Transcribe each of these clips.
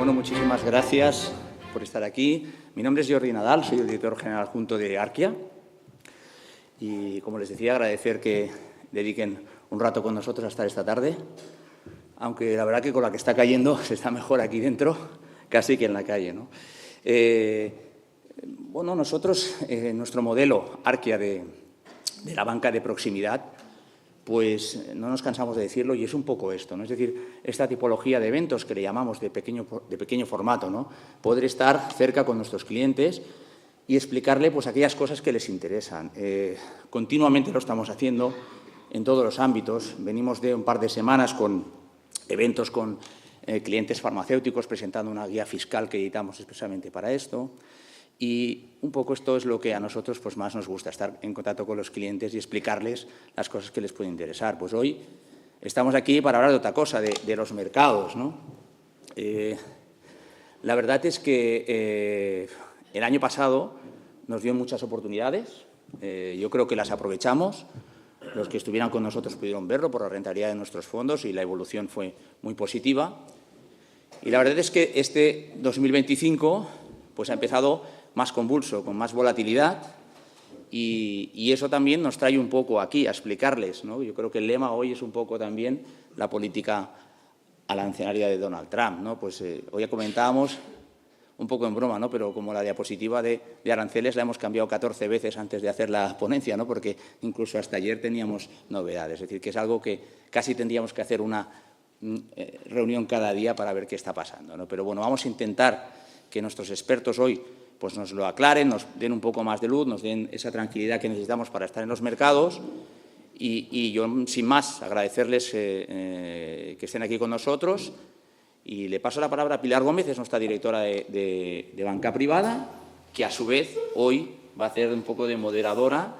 Bueno, muchísimas gracias por estar aquí. Mi nombre es Jordi Nadal, soy el director general adjunto de Arquia. Y, como les decía, agradecer que dediquen un rato con nosotros a estar esta tarde, aunque la verdad que con la que está cayendo se está mejor aquí dentro casi que en la calle, ¿no? Bueno, nosotros, nuestro modelo Arquia de la banca de proximidad, pues no nos cansamos de decirlo y es un poco esto, ¿no? Es decir, esta tipología de eventos que le llamamos de pequeño formato, ¿no? Poder estar cerca con nuestros clientes y explicarle pues aquellas cosas que les interesan. Continuamente lo estamos haciendo en todos los ámbitos. Venimos de un par de semanas con eventos con clientes farmacéuticos presentando una guía fiscal que editamos expresamente para esto. Y un poco esto es lo que a nosotros pues, más nos gusta, estar en contacto con los clientes y explicarles las cosas que les pueden interesar. Pues hoy estamos aquí para hablar de otra cosa, de los mercados, ¿no? La verdad es que el año pasado nos dio muchas oportunidades. Yo creo que las aprovechamos. Los que estuvieran con nosotros pudieron verlo por la rentabilidad de nuestros fondos y la evolución fue muy positiva. Y la verdad es que este 2025 pues, ha empezado más convulso, con más volatilidad, y eso también nos trae un poco aquí a explicarles, ¿no? Yo creo que el lema hoy es un poco también la política arancelaria de Donald Trump, ¿no? Pues hoy comentábamos, un poco en broma, ¿no? Pero como la diapositiva de aranceles la hemos cambiado 14 veces antes de hacer la ponencia, ¿no? Porque incluso hasta ayer teníamos novedades, es decir, que es algo que casi tendríamos que hacer una reunión cada día para ver qué está pasando, ¿no? Pero bueno, vamos a intentar que nuestros expertos hoy pues nos lo aclaren, nos den un poco más de luz, nos den esa tranquilidad que necesitamos para estar en los mercados. Y yo, sin más, agradecerles que estén aquí con nosotros. Y le paso la palabra a Pilar Gómez, es nuestra directora de banca privada, que a su vez hoy va a hacer un poco de moderadora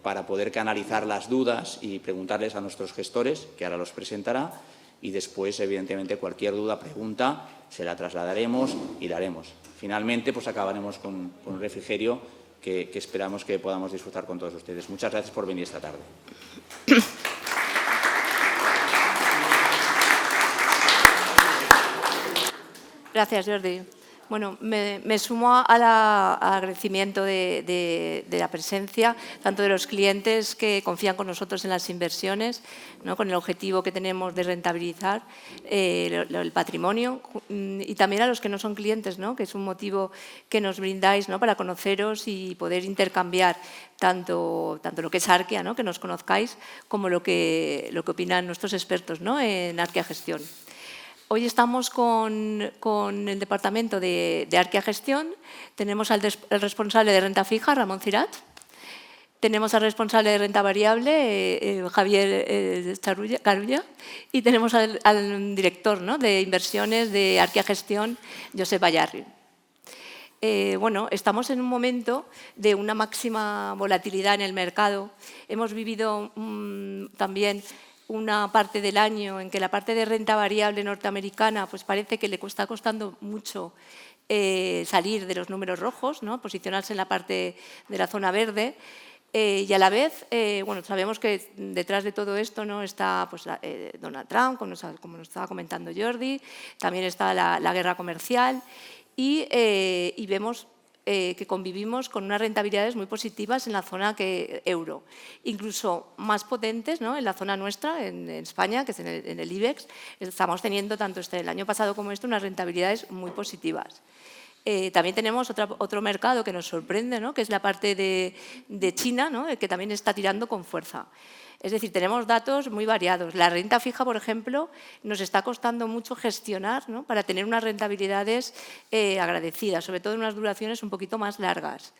para poder canalizar las dudas y preguntarles a nuestros gestores, que ahora los presentará. Y después, evidentemente, cualquier duda, pregunta, se la trasladaremos y la haremos. Finalmente, pues acabaremos con un refrigerio que esperamos que podamos disfrutar con todos ustedes. Muchas gracias por venir esta tarde. Gracias, Jordi. Bueno, me sumo al agradecimiento de la presencia, tanto de los clientes que confían con nosotros en las inversiones, ¿no? Con el objetivo que tenemos de rentabilizar el patrimonio, y también a los que no son clientes, ¿no? Que es un motivo que nos brindáis, ¿no? Para conoceros y poder intercambiar tanto lo que es Arquia, ¿no? Que nos conozcáis, como lo que opinan nuestros expertos, ¿no? En Arquia Gestión. Hoy estamos con el departamento de Arquia Gestión. Tenemos al responsable de renta fija, Ramón Cirat. Tenemos al responsable de renta variable, Javier Carulla. Y tenemos al director, ¿no? De inversiones de Arquia Gestión, Josep Bayarri. Bueno, estamos en un momento de una máxima volatilidad en el mercado. Hemos vivido también una parte del año en que la parte de renta variable norteamericana pues parece que le está costando mucho salir de los números rojos, ¿no? Posicionarse en la parte de la zona verde. Y a la vez, bueno, sabemos que detrás de todo esto, ¿no? Está pues, Donald Trump, como nos estaba comentando Jordi, también está la guerra comercial y vemos que convivimos con unas rentabilidades muy positivas en la zona euro, incluso más potentes, ¿no? En la zona nuestra, en España, que es en el IBEX, estamos teniendo tanto el año pasado como unas rentabilidades muy positivas. También tenemos otro mercado que nos sorprende, ¿no? Que es la parte de China, ¿no? Que también está tirando con fuerza. Es decir, tenemos datos muy variados. La renta fija, por ejemplo, nos está costando mucho gestionar, ¿no? Para tener unas rentabilidades agradecidas, sobre todo en unas duraciones un poquito más largas.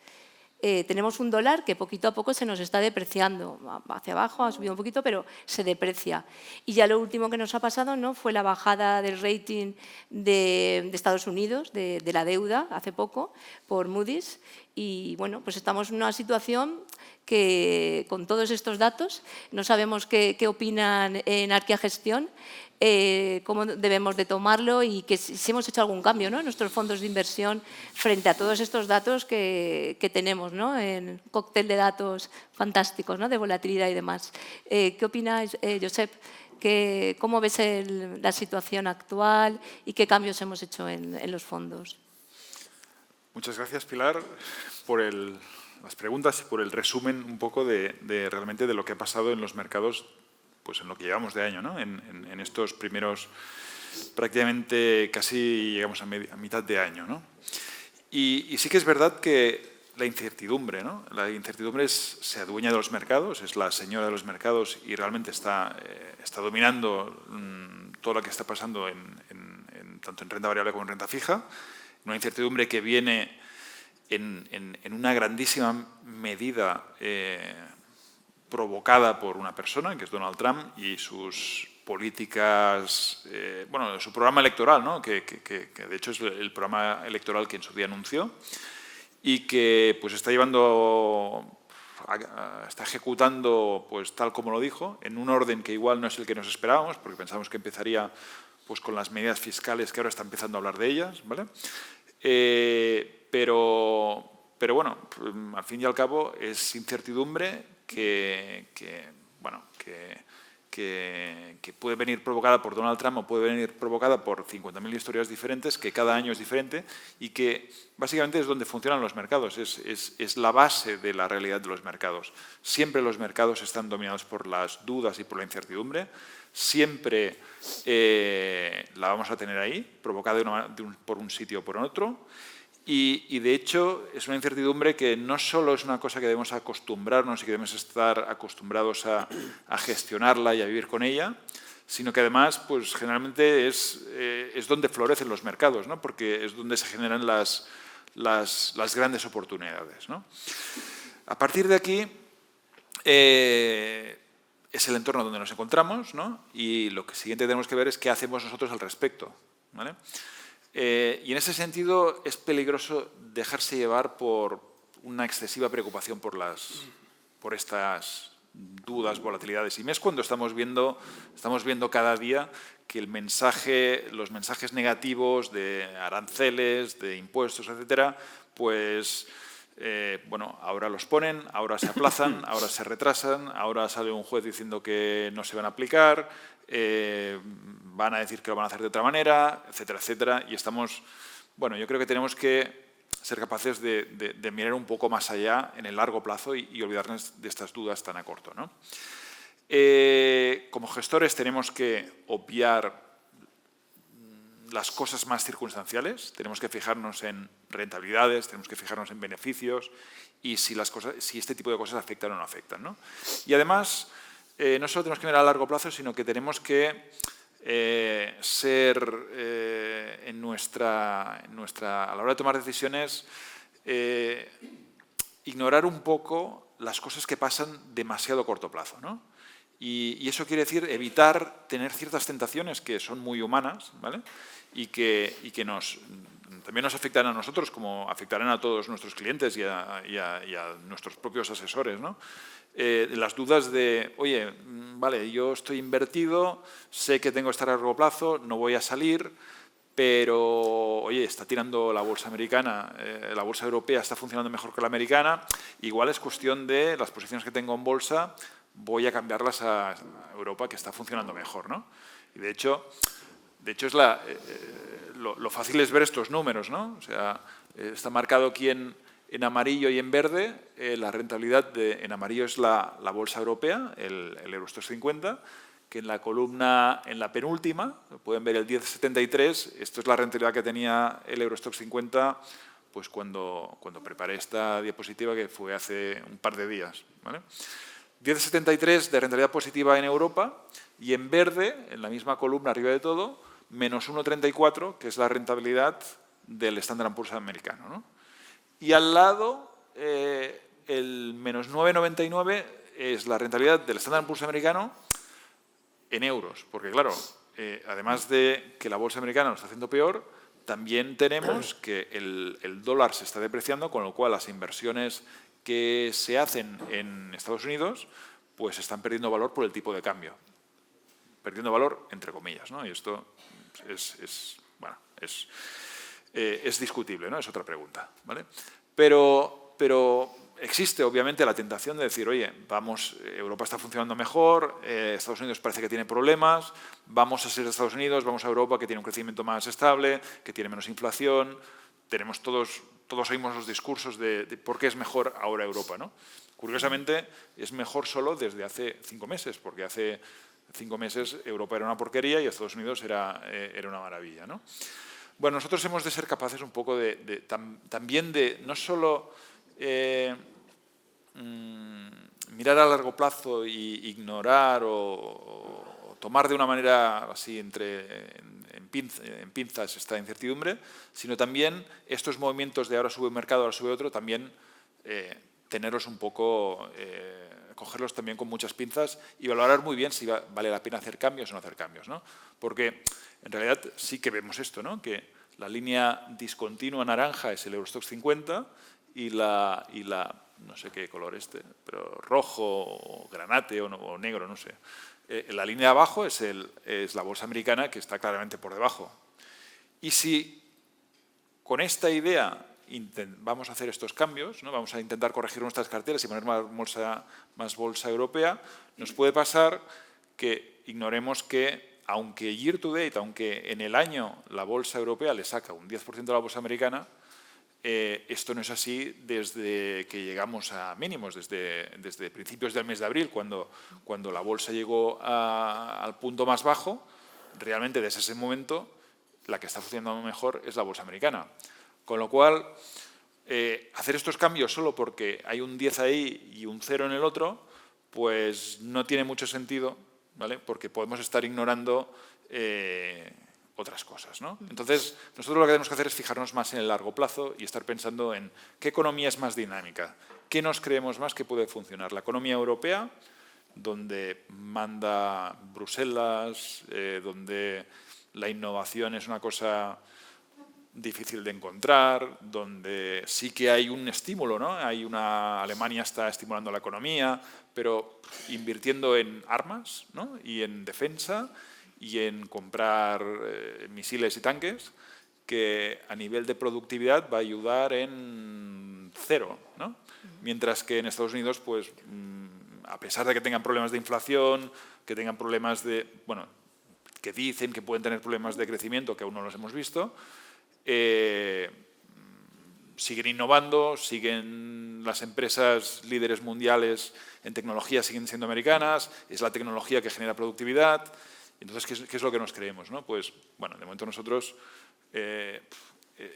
Tenemos un dólar que poquito a poco se nos está depreciando. Hacia abajo ha subido un poquito, pero se deprecia. Y ya lo último que nos ha pasado, ¿no? Fue la bajada del rating de Estados Unidos, de la deuda, hace poco, por Moody's. Y bueno, pues estamos en una situación que con todos estos datos no sabemos qué opinan en Arquia Gestión, cómo debemos de tomarlo y que si hemos hecho algún cambio, ¿no? En nuestros fondos de inversión frente a todos estos datos que tenemos, ¿no? En un cóctel de datos fantásticos, ¿no? De volatilidad y demás. ¿Qué opináis, Josep? ¿Cómo ves la situación actual y qué cambios hemos hecho en los fondos? Muchas gracias, Pilar, por las preguntas y por el resumen un poco realmente de lo que ha pasado en los mercados, pues en lo que llevamos de año, ¿no? En estos primeros, prácticamente casi llegamos a mitad de año, ¿no? Y sí que es verdad que la incertidumbre, ¿no? La incertidumbre se adueña de los mercados, es la señora de los mercados y realmente está dominando todo lo que está pasando tanto en renta variable como en renta fija. Una incertidumbre que viene en una grandísima medida provocada por una persona, que es Donald Trump, y sus políticas, bueno, su programa electoral, ¿no? que de hecho es el programa electoral que en su día anunció, y que pues está ejecutando pues tal como lo dijo, en un orden que igual no es el que nos esperábamos, porque pensábamos que empezaría pues con las medidas fiscales que ahora está empezando a hablar de ellas, ¿vale? Pero bueno, al fin y al cabo es incertidumbre que puede venir provocada por Donald Trump o puede venir provocada por 50.000 historias diferentes, que cada año es diferente y que básicamente es donde funcionan los mercados, es la base de la realidad de los mercados. Siempre los mercados están dominados por las dudas y por la incertidumbre, siempre la vamos a tener ahí, provocada por un sitio o por otro. Y de hecho es una incertidumbre que no solo es una cosa que debemos acostumbrarnos y que debemos estar acostumbrados a gestionarla y a vivir con ella, sino que además pues generalmente es donde florecen los mercados, ¿no? Porque es donde se generan las grandes oportunidades, ¿no? A partir de aquí es el entorno donde nos encontramos, ¿no? Y lo que siguiente tenemos que ver es qué hacemos nosotros al respecto, ¿vale? Y en ese sentido es peligroso dejarse llevar por una excesiva preocupación por estas dudas, volatilidades. Y más cuando estamos viendo cada día que los mensajes negativos de aranceles, de impuestos, etcétera, pues bueno, ahora los ponen, ahora se aplazan, ahora se retrasan, ahora sale un juez diciendo que no se van a aplicar, van a decir que lo van a hacer de otra manera, etcétera, etcétera. Y bueno, yo creo que tenemos que ser capaces de mirar un poco más allá en el largo plazo y olvidarnos de estas dudas tan a corto, ¿no? Como gestores tenemos que obviar las cosas más circunstanciales, tenemos que fijarnos en rentabilidades, tenemos que fijarnos en beneficios y si este tipo de cosas afectan o no afectan, ¿no? Y además, no solo tenemos que mirar a largo plazo, sino que tenemos que ser a la hora de tomar decisiones, ignorar un poco las cosas que pasan demasiado a corto plazo, ¿no? Y eso quiere decir evitar tener ciertas tentaciones que son muy humanas, ¿vale? Y que también nos afectarán a nosotros, como afectarán a todos nuestros clientes y a nuestros propios asesores, ¿no? Las dudas de, oye, vale, yo estoy invertido, sé que tengo que estar a largo plazo, no voy a salir, pero, oye, está tirando la bolsa americana, la bolsa europea está funcionando mejor que la americana, igual es cuestión de las posiciones que tengo en bolsa, voy a cambiarlas a Europa, que está funcionando mejor, ¿no? Y de hecho lo fácil es ver estos números, ¿no? O sea, está marcado aquí en amarillo y en verde, la rentabilidad en amarillo es la bolsa europea, el Eurostoxx 50, que en la columna, en la penúltima, pueden ver el 10,73, esto es la rentabilidad que tenía el Eurostoxx 50 pues cuando preparé esta diapositiva, que fue hace un par de días, ¿vale? 10,73 de rentabilidad positiva en Europa y en verde, en la misma columna arriba de todo, menos 1,34, que es la rentabilidad del Standard & Poor's americano, ¿no? Y al lado, el menos 9,99 es la rentabilidad del Standard & Poor's americano en euros, porque claro, además de que la bolsa americana lo está haciendo peor, también tenemos que el dólar se está depreciando, con lo cual las inversiones que se hacen en Estados Unidos pues están perdiendo valor por el tipo de cambio. Perdiendo valor entre comillas, ¿no? Y esto es discutible, ¿no? Es otra pregunta, ¿vale? Pero existe obviamente la tentación de decir, oye, vamos, Europa está funcionando mejor, Estados Unidos parece que tiene problemas, vamos a ser Estados Unidos, vamos a Europa que tiene un crecimiento más estable, que tiene menos inflación, tenemos todos oímos los discursos de por qué es mejor ahora Europa, ¿no? Curiosamente, es mejor solo desde hace 5 meses, porque hace 5 meses Europa era una porquería y Estados Unidos era una maravilla, ¿no? Bueno, nosotros hemos de ser capaces un poco también de no solo mirar a largo plazo e ignorar o tomar de una manera así en pinzas esta incertidumbre, sino también estos movimientos de ahora sube un mercado, ahora sube otro, también tenerlos un poco, cogerlos también con muchas pinzas y valorar muy bien si vale la pena hacer cambios o no hacer cambios, ¿no? Porque en realidad sí que vemos esto, ¿no? Que la línea discontinua naranja es el Eurostoxx 50 y la no sé qué color pero rojo, o granate o negro, no sé. La línea de abajo es la bolsa americana, que está claramente por debajo. Y si con esta idea vamos a hacer estos cambios, ¿no? Vamos a intentar corregir nuestras carteras y poner más bolsa europea, nos puede pasar que ignoremos que, aunque year to date, aunque en el año la bolsa europea le saca un 10% a la bolsa americana, esto no es así desde que llegamos a mínimos, desde principios del mes de abril, cuando la bolsa llegó al punto más bajo. Realmente desde ese momento la que está funcionando mejor es la bolsa americana. Con lo cual, hacer estos cambios solo porque hay un 10 ahí y un 0 en el otro, pues no tiene mucho sentido, ¿vale? Porque podemos estar ignorando otras cosas, ¿no? Entonces, nosotros lo que tenemos que hacer es fijarnos más en el largo plazo y estar pensando en qué economía es más dinámica, qué nos creemos más que puede funcionar. La economía europea, donde manda Bruselas, donde la innovación es una cosa difícil de encontrar, donde sí que hay un estímulo, ¿no? Alemania está estimulando la economía, pero invirtiendo en armas, ¿no? Y en defensa y en comprar misiles y tanques, que a nivel de productividad va a ayudar en 0, ¿no? Mientras que en Estados Unidos, pues, a pesar de que tengan problemas de inflación, que tengan problemas que dicen que pueden tener problemas de crecimiento, que aún no los hemos visto, siguen innovando, siguen las empresas líderes mundiales en tecnología, siguen siendo americanas, es la tecnología que genera productividad. Entonces, ¿qué es lo que nos creemos, ¿no? Pues, bueno, de momento nosotros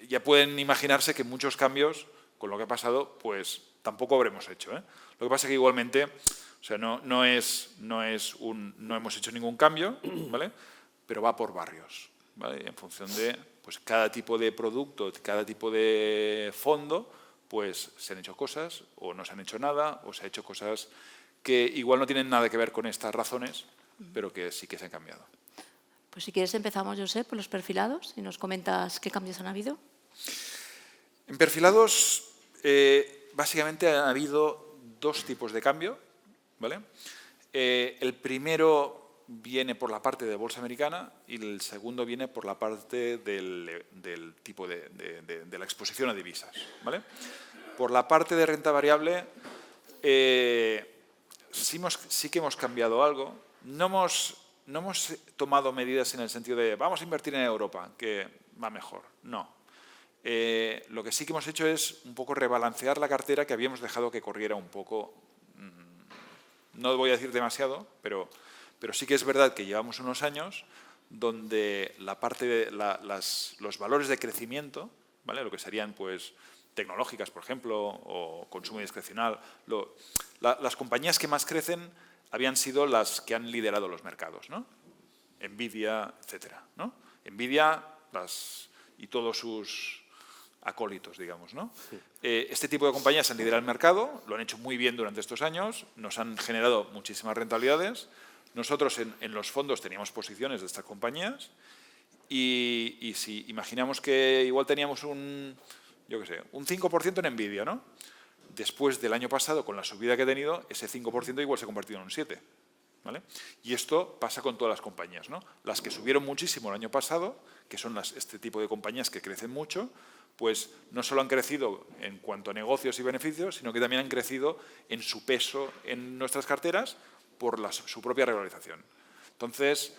ya pueden imaginarse que muchos cambios, con lo que ha pasado, pues tampoco habremos hecho, ¿eh? Lo que pasa es que igualmente, o sea, no hemos hecho ningún cambio, ¿vale? Pero va por barrios, ¿vale? En función de pues, cada tipo de producto, cada tipo de fondo, pues se han hecho cosas o no se han hecho nada, o se han hecho cosas que igual no tienen nada que ver con estas razones, pero que sí que se han cambiado. Pues si quieres empezamos, Josep, por los perfilados y nos comentas qué cambios han habido. En perfilados, básicamente han habido 2 tipos de cambio, ¿vale? El primero viene por la parte de bolsa americana y el segundo viene por la parte del tipo de la exposición a divisas, ¿vale? Por la parte de renta variable, sí que hemos cambiado algo. No hemos tomado medidas en el sentido de vamos a invertir en Europa, que va mejor. No. Lo que sí que hemos hecho es un poco rebalancear la cartera, que habíamos dejado que corriera un poco. No voy a decir demasiado, pero sí que es verdad que llevamos unos años donde la parte de los valores de crecimiento, ¿vale? Lo que serían pues tecnológicas, por ejemplo, o consumo discrecional, las compañías que más crecen habían sido las que han liderado los mercados, ¿no? Nvidia, etcétera, ¿no? Nvidia y todos sus acólitos, digamos, ¿no? Sí. Este tipo de compañías han liderado el mercado, lo han hecho muy bien durante estos años, nos han generado muchísimas rentabilidades. Nosotros en los fondos teníamos posiciones de estas compañías y si imaginamos que igual teníamos un 5% en Nvidia, ¿no? Después del año pasado, con la subida que ha tenido, ese 5% igual se ha convertido en un 7%. ¿vale? Y esto pasa con todas las compañías, ¿no? Las que subieron muchísimo el año pasado, que son este tipo de compañías que crecen mucho, pues no solo han crecido en cuanto a negocios y beneficios, sino que también han crecido en su peso en nuestras carteras por su propia regularización. Entonces,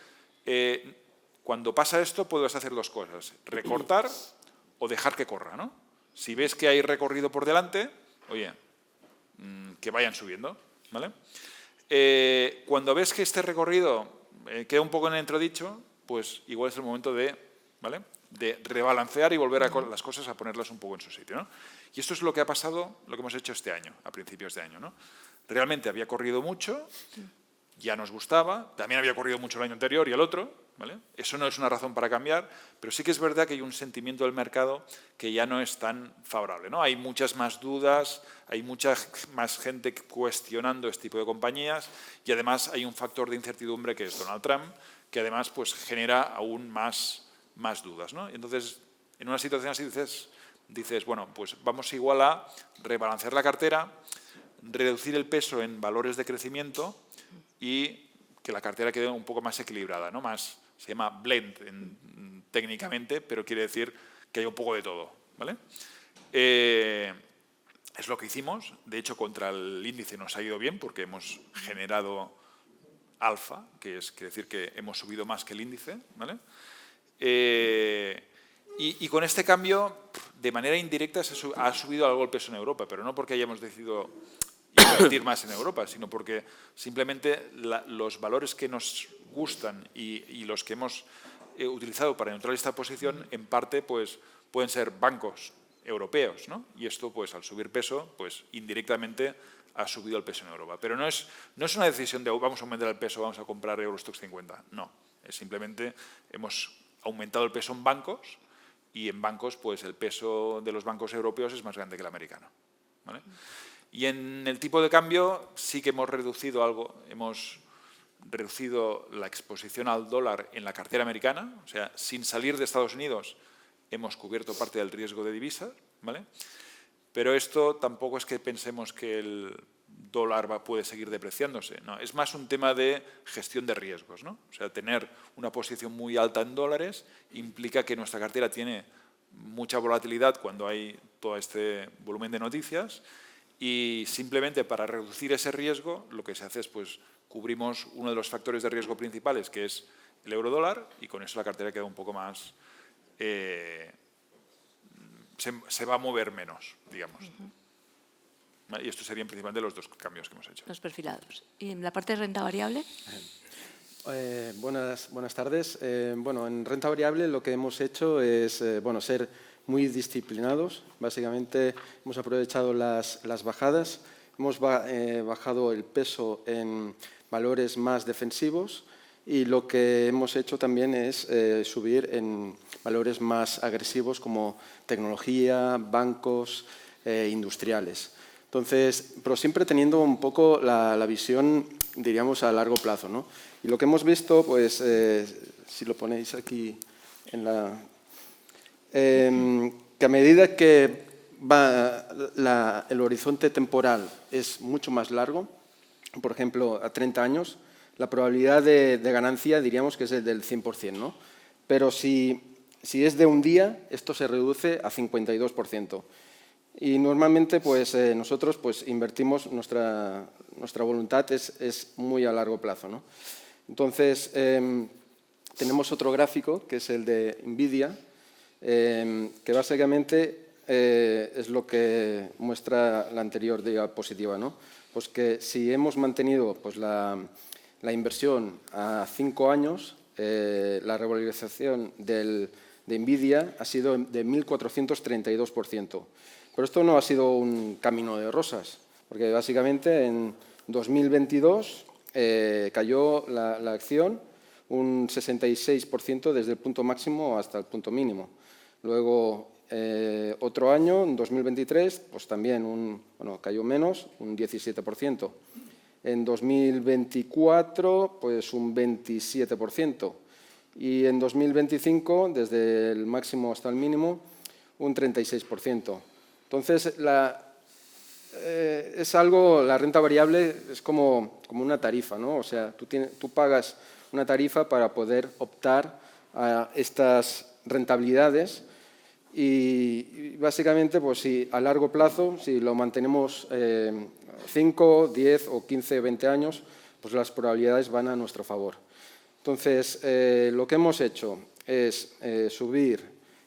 cuando pasa esto, puedes hacer dos cosas: recortar o dejar que corra, ¿no? Si ves que hay recorrido por delante, oye, que vayan subiendo, ¿vale? Cuando ves que este recorrido queda un poco en el entredicho, pues igual es el momento de, ¿vale?, de rebalancear y volver a las cosas a ponerlas un poco en su sitio, ¿no? Y esto es lo que ha pasado, lo que hemos hecho este año, a principios de año, ¿no? Realmente había corrido mucho, ya nos gustaba, también había corrido mucho el año anterior y el otro, ¿vale? Eso no es una razón para cambiar, pero sí que es verdad que hay un sentimiento del mercado que ya no es tan favorable, ¿no? Hay muchas más dudas, hay mucha más gente cuestionando este tipo de compañías y además hay un factor de incertidumbre que es Donald Trump, que además pues genera aún más dudas, ¿no? Entonces, en una situación así dices, bueno, pues vamos igual a rebalancear la cartera, reducir el peso en valores de crecimiento y que la cartera quede un poco más equilibrada, ¿no? Se llama blend técnicamente, pero quiere decir que hay un poco de todo, ¿vale? Es lo que hicimos. De hecho, contra el índice nos ha ido bien porque hemos generado alfa, que quiere decir que hemos subido más que el índice, ¿vale? Y con este cambio, de manera indirecta, ha subido algo el peso en Europa, pero no porque hayamos decidido invertir más en Europa, sino porque simplemente los valores que nos gustan y los que hemos utilizado para neutral esta posición, en parte, pues, pueden ser bancos europeos, ¿no? Y esto, pues, al subir peso, pues, indirectamente ha subido el peso en Europa. Pero no es una decisión de vamos a aumentar el peso, vamos a comprar Eurostoxx 50. No, es simplemente hemos aumentado el peso en bancos y en bancos, pues, el peso de los bancos europeos es más grande que el americano, ¿vale? Y en el tipo de cambio sí que hemos reducido algo, hemos reducido la exposición al dólar en la cartera americana, o sea, sin salir de Estados Unidos hemos cubierto parte del riesgo de divisas, ¿vale? Pero esto tampoco es que pensemos que el dólar puede seguir depreciándose, no, es más un tema de gestión de riesgos, ¿no? O sea, tener una posición muy alta en dólares implica que nuestra cartera tiene mucha volatilidad cuando hay todo este volumen de noticias y simplemente para reducir ese riesgo lo que se hace es pues cubrimos uno de los factores de riesgo principales que es el euro-dólar y con eso la cartera queda un poco más, se va a mover menos, digamos. Y estos serían principalmente los dos cambios que hemos hecho. Los perfilados. ¿Y en la parte de renta variable? Buenas tardes. Bueno, en renta variable lo que hemos hecho es ser muy disciplinados. Básicamente hemos aprovechado las bajadas, hemos bajado el peso en valores más defensivos y lo que hemos hecho también es subir en valores más agresivos como tecnología, bancos, industriales. Entonces, pero siempre teniendo un poco la visión, diríamos, a largo plazo, ¿no? Y lo que hemos visto, pues, si lo ponéis aquí en la... que a medida que va el horizonte temporal es mucho más largo, por ejemplo, a 30 años, la probabilidad de ganancia diríamos que es del 100%, ¿no? Pero si es de un día, esto se reduce a 52%. Y normalmente pues, nosotros pues, invertimos, nuestra voluntad es muy a largo plazo, ¿no? Entonces, tenemos otro gráfico, que es el de NVIDIA, que básicamente es lo que muestra la anterior diapositiva, ¿no? Pues que si hemos mantenido pues, la inversión a 5 años, la revalorización de NVIDIA ha sido de 1.432%. Pero esto no ha sido un camino de rosas, porque básicamente en 2022 cayó la acción un 66% desde el punto máximo hasta el punto mínimo. Luego, otro año, en 2023, pues también cayó menos, un 17%. En 2024, pues un 27%. Y en 2025, desde el máximo hasta el mínimo, un 36%. Entonces, es algo, la renta variable es como una tarifa, ¿no? O sea, tú pagas una tarifa para poder optar a estas rentabilidades y básicamente, pues si a largo plazo, si lo mantenemos 5, 10 o 15, 20 años, pues las probabilidades van a nuestro favor. Entonces, lo que hemos hecho es subir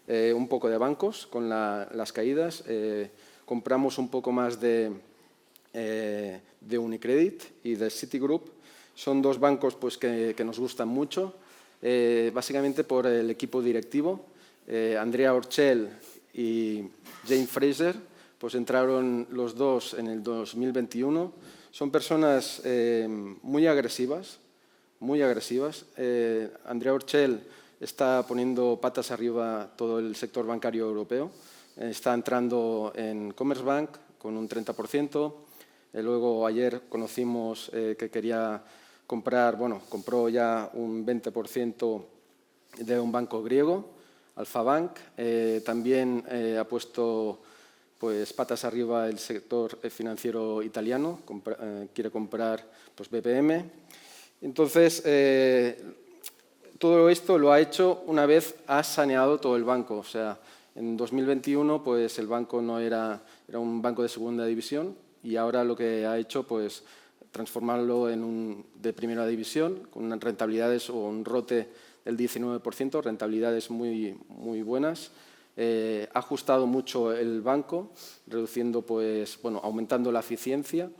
un poco de bancos con las caídas. Compramos un poco más de Unicredit y de Citigroup. Son dos bancos pues, que nos gustan mucho, básicamente por el equipo directivo. Andrea Orchel y Jane Fraser pues, entraron los dos en el 2021. Son personas muy agresivas, muy agresivas. Andrea Orchel está poniendo patas arriba todo el sector bancario europeo. Está entrando en Commerzbank con un 30%. Luego ayer conocimos que quería comprar, bueno, compró ya un 20% de un banco griego, Alfa Bank. También ha puesto pues, patas arriba el sector financiero italiano, quiere comprar pues, BPM. Entonces, todo esto lo ha hecho una vez ha saneado todo el banco. O sea, en 2021 pues, el banco no era un banco de segunda división y ahora lo que ha hecho pues transformarlo en de primera división con unas rentabilidades o un ROTE del 19%, rentabilidades muy, muy buenas. Ha ajustado mucho el banco, reduciendo pues, bueno, aumentando la eficiencia.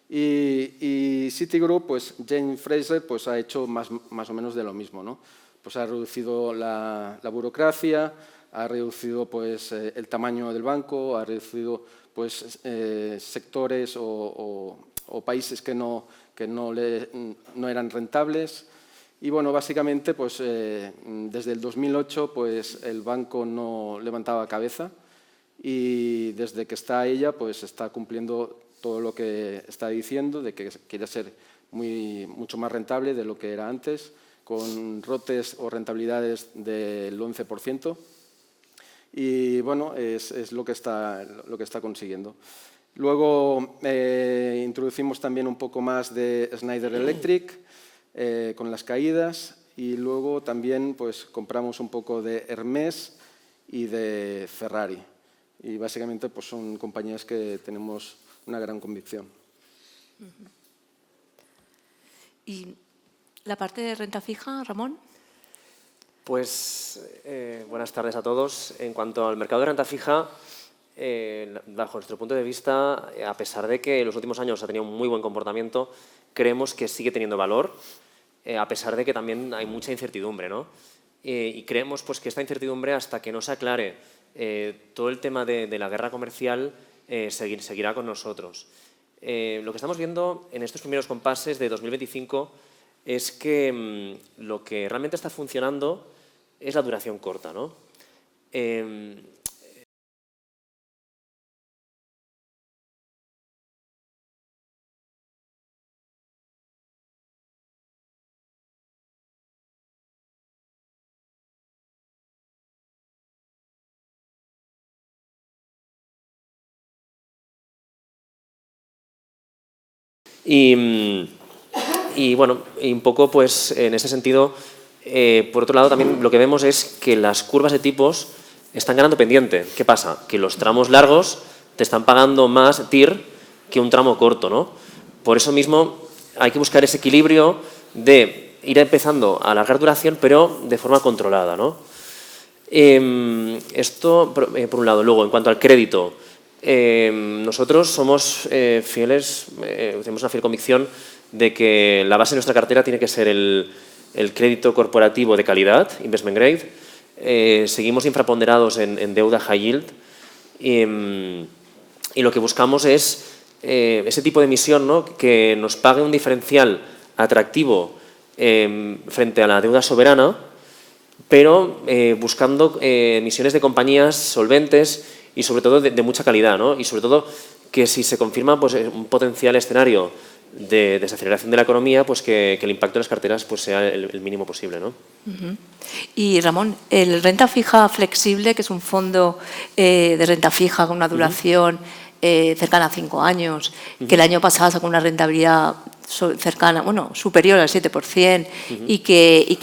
Y Citigroup, pues Jane Fraser, pues ha hecho más o menos de lo mismo, ¿no? Pues ha reducido la burocracia, ha reducido pues el tamaño del banco, ha reducido pues sectores o países que no eran rentables. Y bueno, básicamente pues desde el 2008 pues el banco no levantaba cabeza y desde que está ella pues está cumpliendo todo lo que está diciendo, de que quiere ser mucho más rentable de lo que era antes, con ROTEs o rentabilidades del 11%. Y bueno, es lo que está consiguiendo. Luego introducimos también un poco más de Schneider Electric con las caídas y luego también pues, compramos un poco de Hermès y de Ferrari. Y básicamente pues, son compañías que tenemos una gran convicción. ¿Y la parte de renta fija, Ramón? Pues buenas tardes a todos. En cuanto al mercado de renta fija, bajo nuestro punto de vista, a pesar de que en los últimos años ha tenido un muy buen comportamiento, creemos que sigue teniendo valor, a pesar de que también hay mucha incertidumbre, ¿no? Y creemos pues, que esta incertidumbre, hasta que no se aclare todo el tema de la guerra comercial, seguirá con nosotros. Lo que estamos viendo en estos primeros compases de 2025 es que lo que realmente está funcionando es la duración corta, ¿no? Y bueno, y un poco pues en ese sentido, por otro lado también lo que vemos es que las curvas de tipos están ganando pendiente. ¿Qué pasa? Que los tramos largos te están pagando más TIR que un tramo corto, ¿no? Por eso mismo hay que buscar ese equilibrio de ir empezando a alargar duración, pero de forma controlada, ¿no? Esto por un lado. Luego, en cuanto al crédito, nosotros somos fieles, tenemos una fiel convicción de que la base de nuestra cartera tiene que ser el crédito corporativo de calidad, investment grade. Seguimos infraponderados en deuda high yield y lo que buscamos es ese tipo de emisión, ¿no? Que nos pague un diferencial atractivo frente a la deuda soberana, pero buscando emisiones de compañías solventes y sobre todo de mucha calidad, ¿no? Y sobre todo que si se confirma pues, un potencial escenario de desaceleración de la economía, pues que el impacto en las carteras pues, sea el mínimo posible, ¿no? Y Ramón, el renta fija flexible, que es un fondo de renta fija con una duración cercana a 5 años, que el año pasado sacó una rentabilidad cercana, bueno, superior al 7%, y que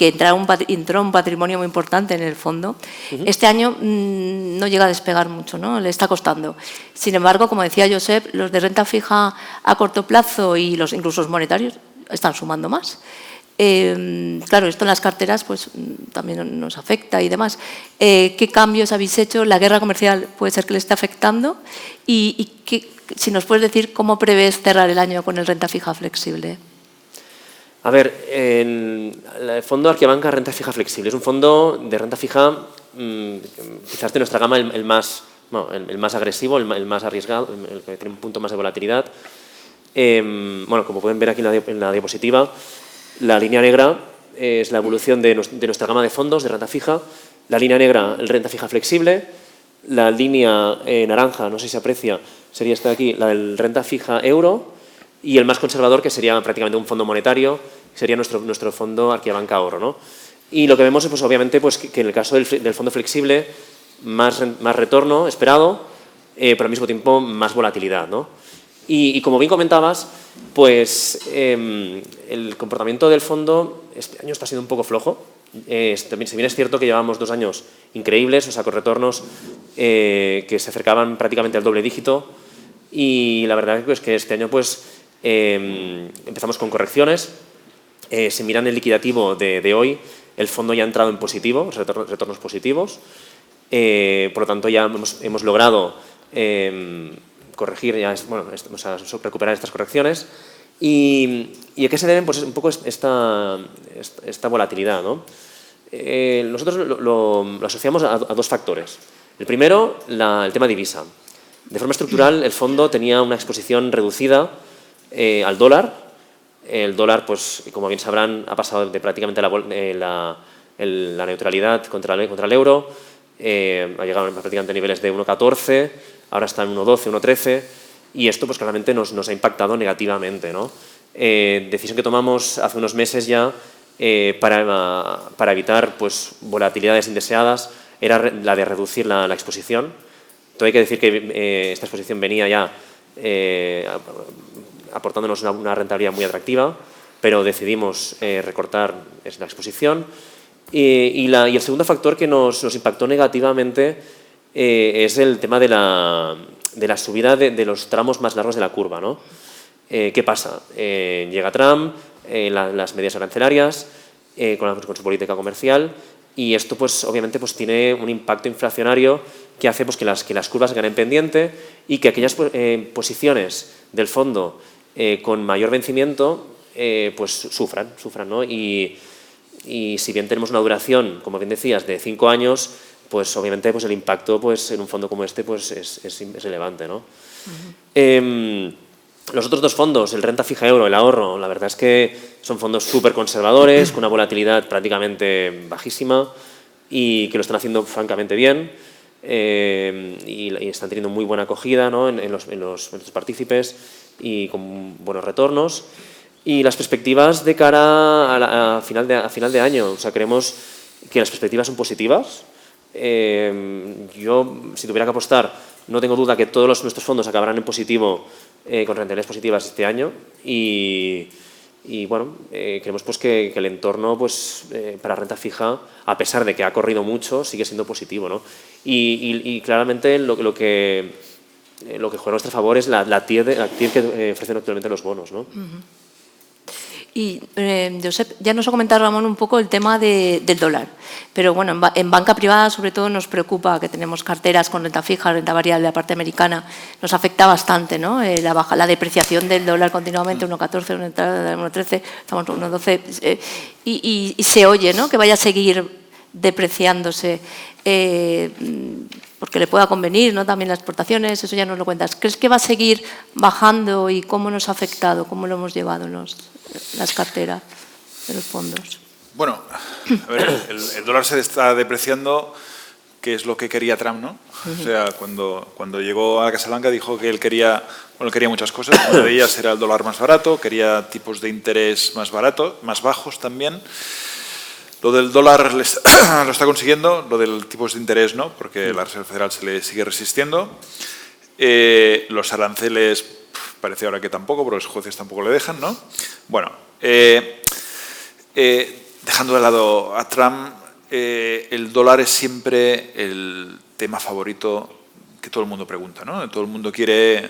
entró un patrimonio muy importante en el fondo. Este año no llega a despegar mucho, ¿no? Le está costando. Sin embargo, como decía Josep, los de renta fija a corto plazo y incluso los monetarios están sumando más. Claro, esto en las carteras pues también nos afecta y demás. ¿Qué cambios habéis hecho? ¿La guerra comercial puede ser que le esté afectando? Y si nos puedes decir cómo prevés cerrar el año con el renta fija flexible. A ver, el fondo Arquiabanca Renta Fija Flexible es un fondo de renta fija, quizás de nuestra gama el más agresivo, el más arriesgado, el que tiene un punto más de volatilidad. Bueno, como pueden ver aquí en la diapositiva, la línea negra es la evolución de nuestra gama de fondos de renta fija. La línea negra, el renta fija flexible. La línea naranja, no sé si se aprecia, sería esta de aquí, la del renta fija euro. Y el más conservador, que sería prácticamente un fondo monetario, sería nuestro fondo Arquiabanca Ahorro, ¿no? Y lo que vemos es, pues, obviamente, pues, que en el caso del fondo flexible, más retorno esperado, pero al mismo tiempo más volatilidad, ¿no? Y como bien comentabas, pues el comportamiento del fondo este año está siendo un poco flojo. Si bien es cierto que llevamos 2 años increíbles, o sea, con retornos que se acercaban prácticamente al doble dígito, y la verdad es que este año pues empezamos con correcciones. Si miran el liquidativo de hoy, el fondo ya ha entrado en positivo, retornos positivos. Por lo tanto, ya hemos logrado corregir, recuperar estas correcciones. ¿Y a qué se deben? Pues un poco esta volatilidad, ¿no? Nosotros lo asociamos a 2 factores. El primero, el tema divisa. De forma estructural, el fondo tenía una exposición reducida al dólar. El dólar, pues, como bien sabrán, ha pasado de prácticamente la neutralidad contra el euro. Ha llegado prácticamente a niveles de 1,14, ahora está en 1,12, 1,13, y esto pues claramente nos ha impactado negativamente, ¿no? Decisión que tomamos hace unos meses ya para evitar pues volatilidades indeseadas era la de reducir la exposición. Todo hay que decir que esta exposición venía ya aportándonos una rentabilidad muy atractiva, pero decidimos recortar la exposición. Y el segundo factor que nos impactó negativamente es el tema de la subida de los tramos más largos de la curva, ¿no? ¿Qué pasa? Llega Trump, las medidas arancelarias, con su política comercial, y esto pues obviamente pues tiene un impacto inflacionario que hace pues, que las curvas se ganen pendiente y que aquellas posiciones del fondo con mayor vencimiento pues sufran, ¿no? Y si bien tenemos una duración, como bien decías, de 5 años, pues obviamente pues el impacto pues en un fondo como este pues es relevante, ¿no? Los otros 2 fondos, el renta fija euro, el ahorro, la verdad es que son fondos súper conservadores, con una volatilidad prácticamente bajísima y que lo están haciendo francamente bien y están teniendo muy buena acogida, ¿no? en los partícipes y con buenos retornos. Y las perspectivas de cara a final de año, o sea, creemos que las perspectivas son positivas. Yo, si tuviera que apostar, no tengo duda que todos nuestros fondos acabarán en positivo, con rentabilidades positivas este año. Y bueno, creemos pues, que el entorno pues, para renta fija, a pesar de que ha corrido mucho, sigue siendo positivo, ¿no? Y claramente lo que juega a nuestro favor es la TIR que ofrecen actualmente los bonos, ¿no? Y, Josep, ya nos ha comentado Ramón un poco el tema del dólar, pero bueno, en banca privada sobre todo nos preocupa que tenemos carteras con renta fija, renta variable, la parte americana, nos afecta bastante, ¿no? La depreciación del dólar continuamente, 1,14, 1,13, estamos en 1,12, y se oye, ¿no?, que vaya a seguir depreciándose, porque le pueda convenir, ¿no?, también las exportaciones, eso ya nos lo cuentas. ¿Crees que va a seguir bajando y cómo nos ha afectado, cómo lo hemos llevado las carteras de los fondos? Bueno, a ver, el dólar se está depreciando, que es lo que quería Trump, ¿no? O sea, cuando llegó a la Casa Blanca dijo que él quería muchas cosas. Una de ellas era el dólar más barato, quería tipos de interés más bajos también. Lo del dólar lo está consiguiendo, lo del tipos de interés no, porque la Reserva Federal se le sigue resistiendo. Los aranceles, parece ahora que tampoco, porque los jueces tampoco le dejan, ¿no? Bueno, dejando de lado a Trump, el dólar es siempre el tema favorito que todo el mundo pregunta, ¿no? Todo el mundo quiere...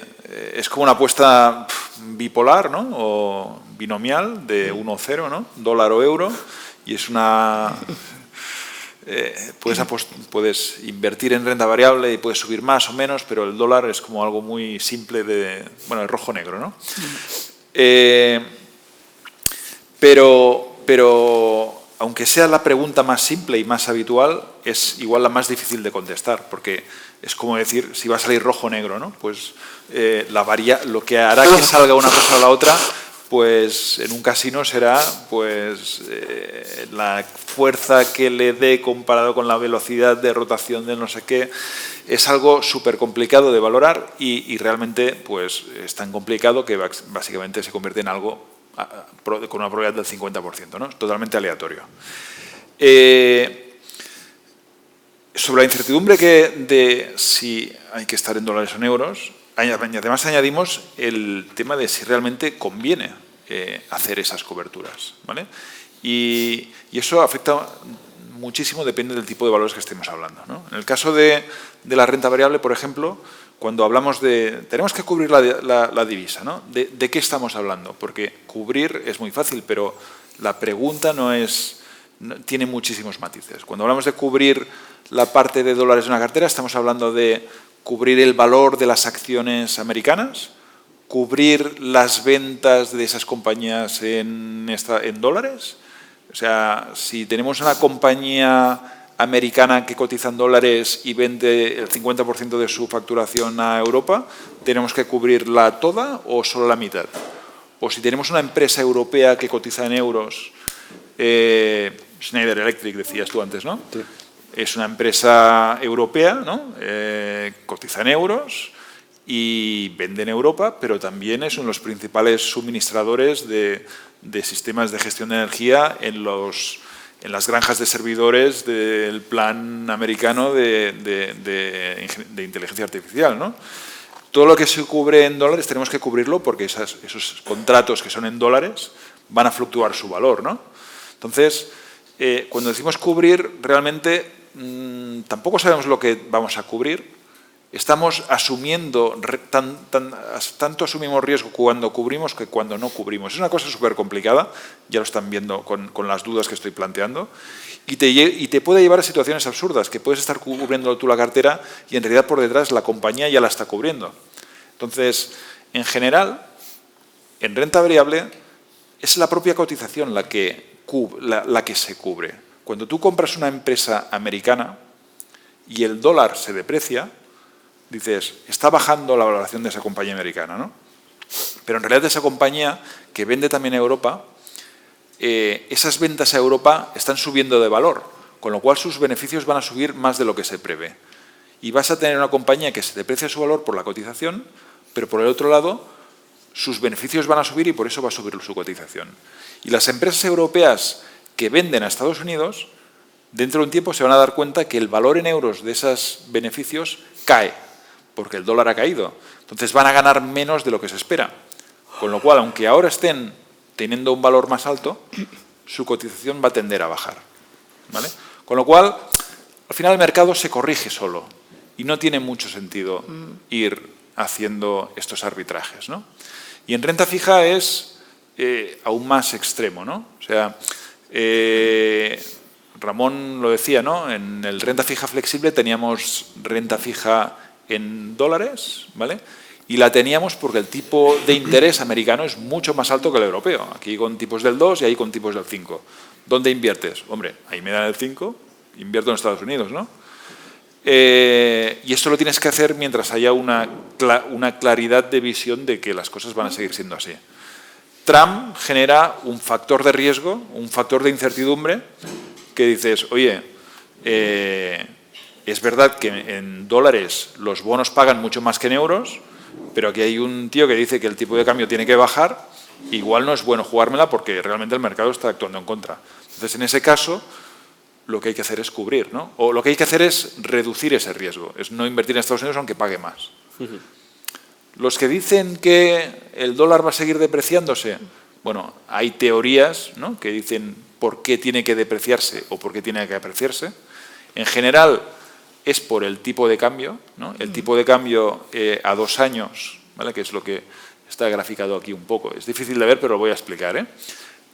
es como una apuesta bipolar, ¿no? O binomial de 1 o 0, ¿no? Dólar o euro. Y es una... puedes invertir en renta variable y puedes subir más o menos, pero el dólar es como algo muy simple de... Bueno, el rojo-negro, ¿no? Pero aunque sea la pregunta más simple y más habitual, es igual la más difícil de contestar, porque es como decir si va a salir rojo o negro, ¿no? Pues lo que hará que salga una cosa o la otra, pues en un casino será pues la fuerza que le dé comparado con la velocidad de rotación de no sé qué. Es algo súper complicado de valorar y realmente pues es tan complicado que básicamente se convierte en algo con una probabilidad del 50%, ¿no? Es totalmente aleatorio. Sobre la incertidumbre de si hay que estar en dólares o en euros, además añadimos el tema de si realmente conviene hacer esas coberturas, ¿vale? Y eso afecta muchísimo, depende del tipo de valores que estemos hablando, ¿no? En el caso de la renta variable, por ejemplo, cuando hablamos de... Tenemos que cubrir la divisa, ¿no? ¿De qué estamos hablando? Porque cubrir es muy fácil, pero la pregunta tiene muchísimos matices. Cuando hablamos de cubrir la parte de dólares de una cartera, estamos hablando de cubrir el valor de las acciones americanas, cubrir las ventas de esas compañías en dólares. O sea, si tenemos una compañía americana que cotiza en dólares y vende el 50% de su facturación a Europa, ¿tenemos que cubrirla toda o solo la mitad? O si tenemos una empresa europea que cotiza en euros, Schneider Electric decías tú antes, ¿no? Sí. Es una empresa europea, ¿no? Cotiza en euros y vende en Europa, pero también es uno de los principales suministradores de sistemas de gestión de energía en las granjas de servidores del plan americano de inteligencia artificial, ¿no? Todo lo que se cubre en dólares tenemos que cubrirlo porque esos contratos que son en dólares van a fluctuar su valor, ¿no? Entonces, cuando decimos cubrir, realmente tampoco sabemos lo que vamos a cubrir. Estamos asumiendo, tanto asumimos riesgo cuando cubrimos que cuando no cubrimos. Es una cosa súper complicada, ya lo están viendo con las dudas que estoy planteando, y te puede llevar a situaciones absurdas, que puedes estar cubriendo tú la cartera y en realidad por detrás la compañía ya la está cubriendo. Entonces, en general, en renta variable es la propia cotización la que se cubre. Cuando tú compras una empresa americana y el dólar se deprecia, dices, está bajando la valoración de esa compañía americana, ¿no? Pero en realidad esa compañía que vende también a Europa, esas ventas a Europa están subiendo de valor, con lo cual sus beneficios van a subir más de lo que se prevé. Y vas a tener una compañía que se deprecia su valor por la cotización, pero por el otro lado, sus beneficios van a subir y por eso va a subir su cotización. Y las empresas europeas que venden a Estados Unidos, dentro de un tiempo se van a dar cuenta que el valor en euros de esos beneficios cae, porque el dólar ha caído. Entonces van a ganar menos de lo que se espera. Con lo cual, aunque ahora estén teniendo un valor más alto, su cotización va a tender a bajar, ¿vale? Con lo cual, al final el mercado se corrige solo y no tiene mucho sentido ir haciendo estos arbitrajes, ¿no? Y en renta fija es aún más extremo, ¿no? O sea, Ramón lo decía, ¿no? En el renta fija flexible teníamos renta fija en dólares, ¿vale? Y la teníamos porque el tipo de interés americano es mucho más alto que el europeo. Aquí con tipos del 2 y ahí con tipos del 5. ¿Dónde inviertes? Hombre, ahí me dan el 5, invierto en Estados Unidos, ¿no? Y esto lo tienes que hacer mientras haya una claridad de visión de que las cosas van a seguir siendo así. Trump genera un factor de riesgo, un factor de incertidumbre, que dices, oye, es verdad que en dólares los bonos pagan mucho más que en euros, pero aquí hay un tío que dice que el tipo de cambio tiene que bajar, igual no es bueno jugármela porque realmente el mercado está actuando en contra. Entonces, en ese caso, lo que hay que hacer es cubrir, ¿no? O lo que hay que hacer es reducir ese riesgo, es no invertir en Estados Unidos aunque pague más. Los que dicen que el dólar va a seguir depreciándose, bueno, hay teorías, ¿no?, que dicen por qué tiene que depreciarse o por qué tiene que apreciarse. En general es por el tipo de cambio, ¿no? El tipo de cambio a 2 años, ¿vale?, que es lo que está graficado aquí un poco. Es difícil de ver, pero lo voy a explicar, ¿eh?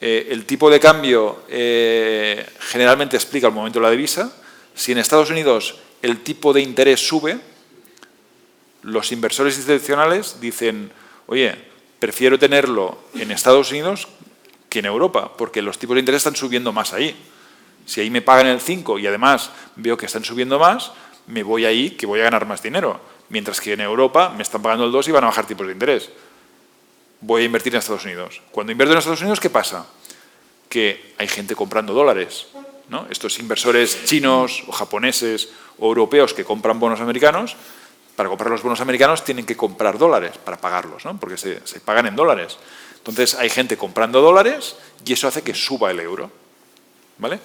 El tipo de cambio generalmente explica el momento de la divisa. Si en Estados Unidos el tipo de interés sube, los inversores institucionales dicen, oye, prefiero tenerlo en Estados Unidos que en Europa, porque los tipos de interés están subiendo más ahí. Si ahí me pagan el 5 y además veo que están subiendo más, me voy ahí que voy a ganar más dinero. Mientras que en Europa me están pagando el 2 y van a bajar tipos de interés. Voy a invertir en Estados Unidos. Cuando invierto en Estados Unidos, ¿qué pasa? Que hay gente comprando dólares, ¿no? Estos inversores chinos o japoneses o europeos que compran bonos americanos, para comprar los bonos americanos tienen que comprar dólares para pagarlos, ¿no?, porque se pagan en dólares. Entonces hay gente comprando dólares y eso hace que suba el euro, ¿vale?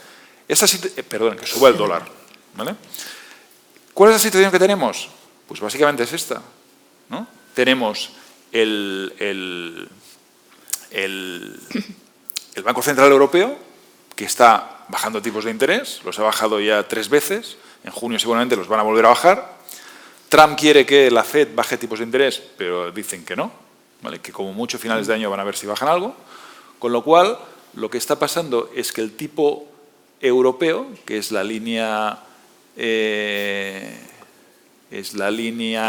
Perdón, que suba el dólar, ¿vale? ¿Cuál es la situación que tenemos? Pues básicamente es esta, ¿no? Tenemos el Banco Central Europeo, que está bajando tipos de interés, los ha bajado ya 3 veces, en junio seguramente los van a volver a bajar. Trump quiere que la Fed baje tipos de interés, pero dicen que no, ¿vale?, que como mucho a finales de año van a ver si bajan algo. Con lo cual, lo que está pasando es que el tipo europeo, que es la línea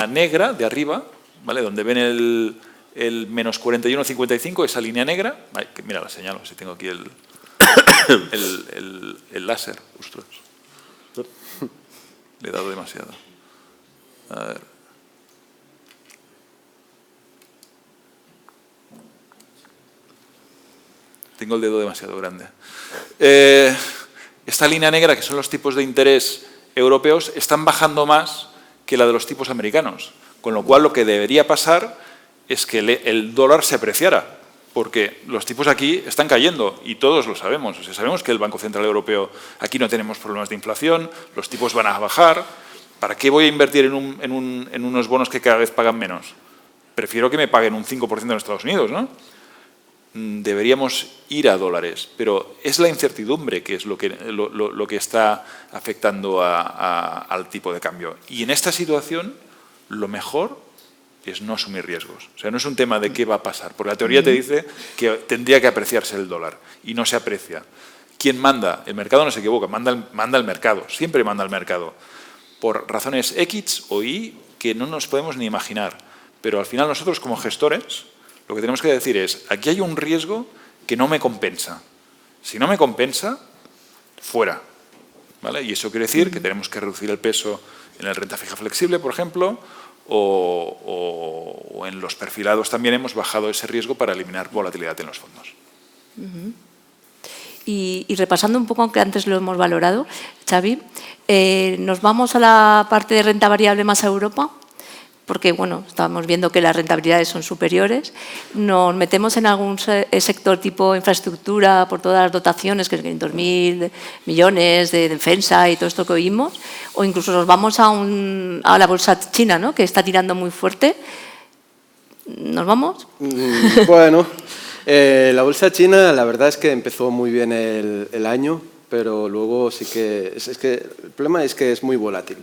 negra de arriba, ¿vale?, donde ven el menos 41,55, esa línea negra. Ay, mira, la señalo, si tengo aquí el láser. Ostras. Le he dado demasiado. A ver. Tengo el dedo demasiado grande. Esta línea negra, que son los tipos de interés europeos, están bajando más que la de los tipos americanos. Con lo cual, lo que debería pasar es que el dólar se apreciara, porque los tipos aquí están cayendo y todos lo sabemos. O sea, sabemos que el Banco Central Europeo, aquí no tenemos problemas de inflación, los tipos van a bajar. ¿Para qué voy a invertir en unos bonos que cada vez pagan menos? Prefiero que me paguen un 5% en Estados Unidos, ¿no? Deberíamos ir a dólares, pero es la incertidumbre que es lo que está afectando al tipo de cambio. Y en esta situación, lo mejor es no asumir riesgos. O sea, no es un tema de qué va a pasar, porque la teoría te dice que tendría que apreciarse el dólar y no se aprecia. ¿Quién manda? El mercado no se equivoca, manda el mercado, siempre manda el mercado. Por razones X o Y que no nos podemos ni imaginar. Pero al final nosotros como gestores lo que tenemos que decir es, aquí hay un riesgo que no me compensa. Si no me compensa, fuera, ¿vale? Y eso quiere decir que tenemos que reducir el peso en la renta fija flexible, por ejemplo, o en los perfilados también hemos bajado ese riesgo para eliminar volatilidad en los fondos. Y repasando un poco, aunque antes lo hemos valorado, Xavi, nos vamos a la parte de renta variable más a Europa, porque bueno, estábamos viendo que las rentabilidades son superiores. Nos metemos en algún sector tipo infraestructura por todas las dotaciones, que es 500.000 millones de defensa y todo esto que oímos, o incluso nos vamos a la bolsa china, ¿no?, que está tirando muy fuerte. ¿Nos vamos? Bueno, la bolsa china la verdad es que empezó muy bien el año, pero luego sí que el problema es que es muy volátil.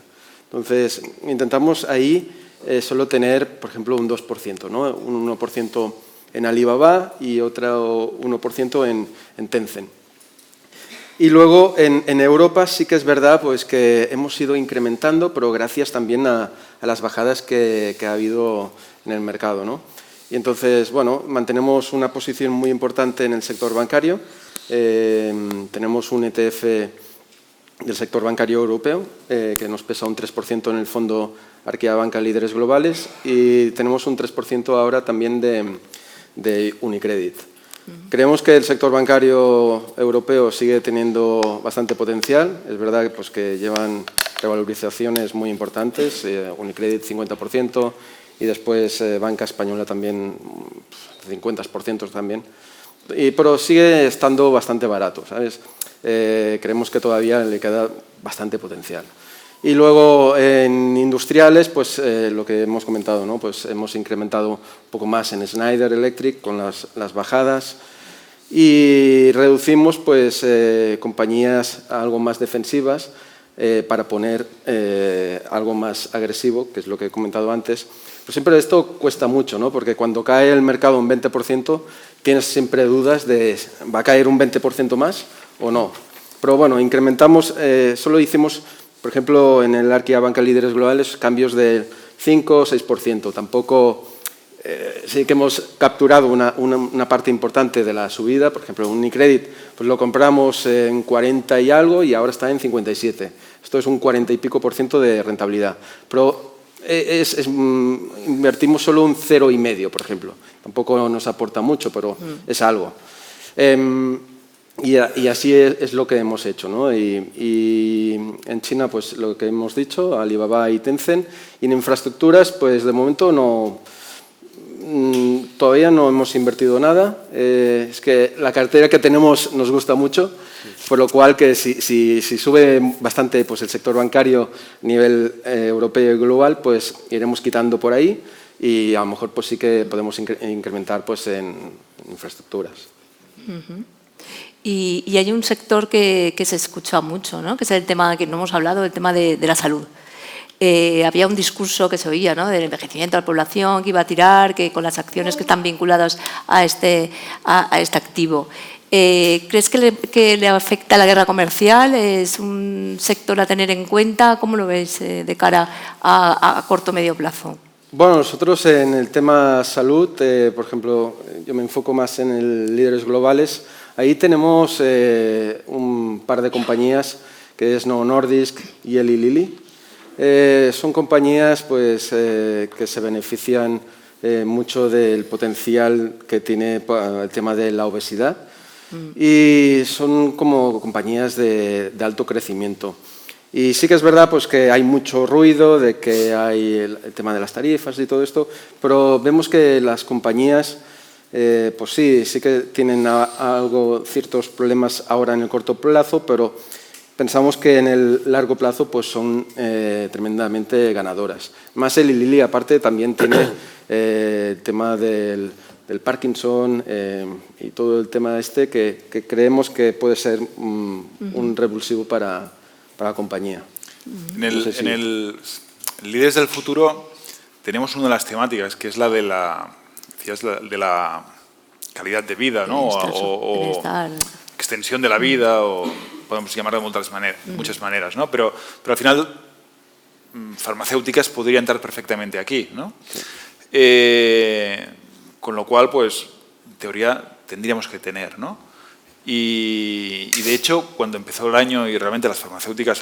Entonces, intentamos ahí solo tener, por ejemplo, un 2%, ¿no? Un 1% en Alibaba y otro 1% en Tencent. Y luego en Europa sí que es verdad pues, que hemos ido incrementando, pero gracias también a las bajadas que ha habido en el mercado, ¿no? Y entonces, bueno, mantenemos una posición muy importante en el sector bancario. Tenemos un ETF del sector bancario europeo que nos pesa un 3% en el fondo Arquea Banca Líderes Globales y tenemos un 3% ahora también de Unicredit. Creemos que el sector bancario europeo sigue teniendo bastante potencial. Es verdad pues, que llevan revalorizaciones muy importantes, Unicredit 50% y después Banca Española también 50% también. Pero sigue estando bastante barato, ¿sabes? Creemos que todavía le queda bastante potencial. Y luego en industriales, pues lo que hemos comentado, ¿no? Pues hemos incrementado un poco más en Schneider Electric con las bajadas y reducimos pues compañías algo más defensivas para poner algo más agresivo, que es lo que he comentado antes. Pero siempre esto cuesta mucho, ¿no? Porque cuando cae el mercado un 20%, tienes siempre dudas de ¿va a caer un 20% más o no? Pero bueno, incrementamos, solo hicimos, por ejemplo, en el Arquia Banca Líderes Globales, cambios del 5 o 6%. Tampoco, sí que hemos capturado una parte importante de la subida. Por ejemplo, Unicredit pues lo compramos en 40 y algo y ahora está en 57. Esto es un 40 y pico % de rentabilidad. Pero invertimos solo un 0,5, por ejemplo. Tampoco nos aporta mucho, pero es algo. Y así es lo que hemos hecho, ¿no? Y en China, pues lo que hemos dicho, Alibaba y Tencent. Y en infraestructuras, pues de momento todavía no hemos invertido nada. Es que la cartera que tenemos nos gusta mucho, por lo cual que si sube bastante pues, el sector bancario a nivel europeo y global, pues iremos quitando por ahí y a lo mejor pues sí que podemos incrementar pues, en infraestructuras. Y hay un sector que se escucha mucho, ¿no? Que es el tema que no hemos hablado, el tema de la salud. Había un discurso que se oía, ¿no? Del envejecimiento de la población, que iba a tirar, que con las acciones que están vinculadas a este activo. ¿Crees que le afecta la guerra comercial? ¿Es un sector a tener en cuenta? ¿Cómo lo ves de cara a corto o medio plazo? Bueno, nosotros en el tema salud, por ejemplo, yo me enfoco más en el líderes globales. Ahí tenemos un par de compañías, que es Novo Nordisk y Eli Lilly. Son compañías pues, que se benefician mucho del potencial que tiene el tema de la obesidad y son como compañías de alto crecimiento. Y sí que es verdad pues, que hay mucho ruido, de que hay el tema de las tarifas y todo esto, pero vemos que las compañías pues sí que tienen ciertos problemas ahora en el corto plazo, pero pensamos que en el largo plazo pues, son tremendamente ganadoras. Más Eli Lilly, aparte, también tiene el tema del Parkinson y todo el tema que creemos que puede ser un revulsivo para la compañía. En el Líderes del Futuro tenemos una de las temáticas, que es la de la calidad de vida, ¿no? o extensión de la vida, o podemos llamarlo de muchas maneras, ¿no? Pero al final farmacéuticas podría entrar perfectamente aquí, ¿no? Con lo cual, pues, en teoría tendríamos que tener, ¿no? Y de hecho, cuando empezó el año y realmente las farmacéuticas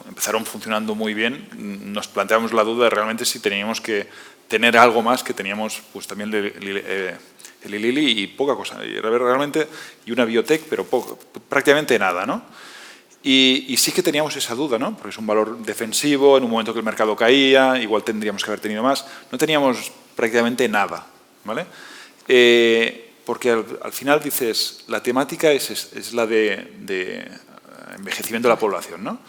empezaron funcionando muy bien, nos planteamos la duda de realmente si teníamos que tener algo más que teníamos pues también el Lilly y poca cosa, y una biotech, pero prácticamente nada, ¿no? Y sí que teníamos esa duda, ¿no? Porque es un valor defensivo, en un momento que el mercado caía, igual tendríamos que haber tenido más. No teníamos prácticamente nada, ¿vale? Porque al final dices, la temática es la de envejecimiento de la población, ¿no?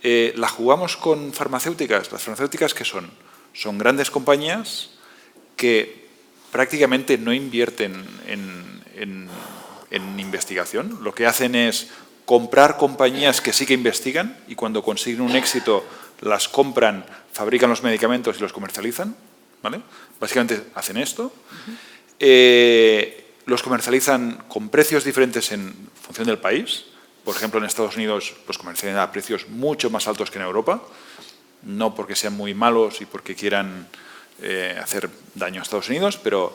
La jugamos con farmacéuticas. Las farmacéuticas, ¿qué son? Son grandes compañías que prácticamente no invierten en investigación. Lo que hacen es comprar compañías que sí que investigan y cuando consiguen un éxito las compran, fabrican los medicamentos y los comercializan, ¿vale? Básicamente hacen esto. Los comercializan con precios diferentes en función del país. Por ejemplo, en Estados Unidos los comercializan a precios mucho más altos que en Europa, no porque sean muy malos y porque quieran hacer daño a Estados Unidos, pero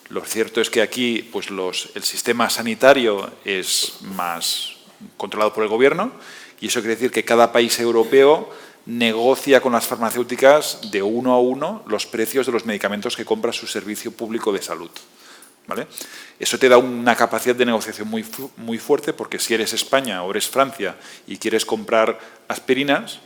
lo cierto es que aquí pues el sistema sanitario es más controlado por el gobierno y eso quiere decir que cada país europeo negocia con las farmacéuticas de uno a uno los precios de los medicamentos que compra su servicio público de salud, ¿vale? Eso te da una capacidad de negociación muy fuerte porque si eres España o eres Francia y quieres comprar aspirinas,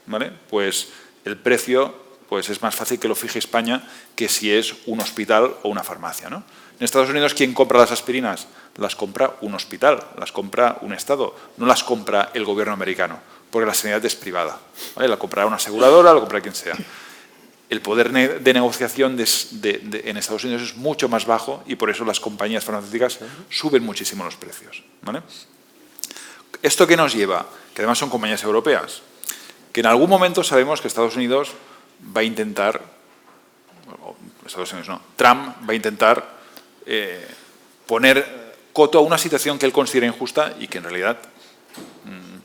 ¿vale? Pues el precio pues es más fácil que lo fije España que si es un hospital o una farmacia, ¿no? En Estados Unidos, ¿quién compra las aspirinas? Las compra un hospital, las compra un Estado, no las compra el gobierno americano. porque la sanidad es privada, ¿vale? La comprará una aseguradora, la comprará quien sea. El poder de negociación en Estados Unidos es mucho más bajo y por eso las compañías farmacéuticas suben muchísimo los precios, ¿vale? ¿Esto qué nos lleva? Que además son compañías europeas, que en algún momento sabemos que Estados Unidos va a intentar, Trump va a intentar poner coto a una situación que él considera injusta y que en realidad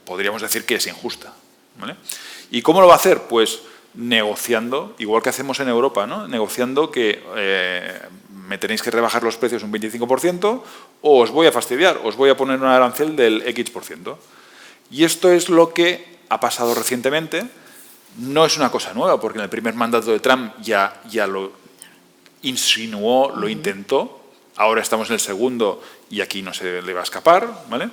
podríamos decir que es injusta, ¿vale? ¿Y cómo lo va a hacer? Pues negociando, igual que hacemos en Europa, ¿no? Negociando que me tenéis que rebajar los precios un 25% o os voy a fastidiar, os voy a poner un arancel del X%. Y esto es lo que ha pasado recientemente. No es una cosa nueva, porque en el primer mandato de Trump ya lo insinuó, lo intentó. Ahora estamos en el segundo y aquí no se le va a escapar, ¿vale?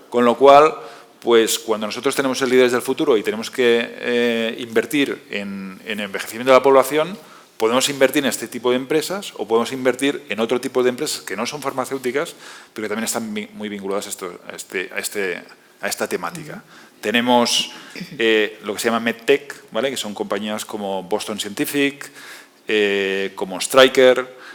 Con lo cual, pues cuando nosotros tenemos el Líderes del Futuro y tenemos que invertir en envejecimiento de la población, podemos invertir en este tipo de empresas o podemos invertir en otro tipo de empresas que no son farmacéuticas, pero que también están muy vinculadas a esta temática. Tenemos lo que se llama MedTech, ¿vale? Que son compañías como Boston Scientific, como Stryker,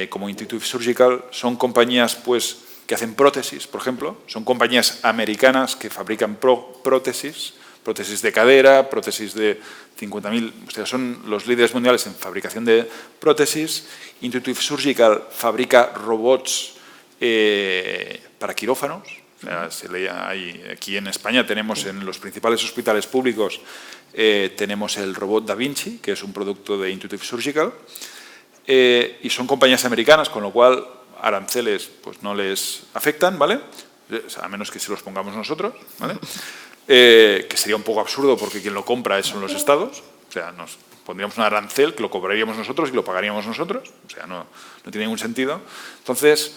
como Intuitive Surgical. Son compañías pues, que hacen prótesis, por ejemplo. Son compañías americanas que fabrican prótesis de cadera, prótesis de 50.000, o sea, son los líderes mundiales en fabricación de prótesis. Intuitive Surgical fabrica robots para quirófanos. O sea, aquí en España tenemos en los principales hospitales públicos tenemos el robot Da Vinci, que es un producto de Intuitive Surgical, y son compañías americanas, con lo cual aranceles pues, no les afectan, ¿vale? O sea, a menos que se los pongamos nosotros, ¿vale? Que sería un poco absurdo porque quien lo compra son los estados, o sea, nos pondríamos un arancel que lo cobraríamos nosotros y lo pagaríamos nosotros, o sea, no tiene ningún sentido. Entonces,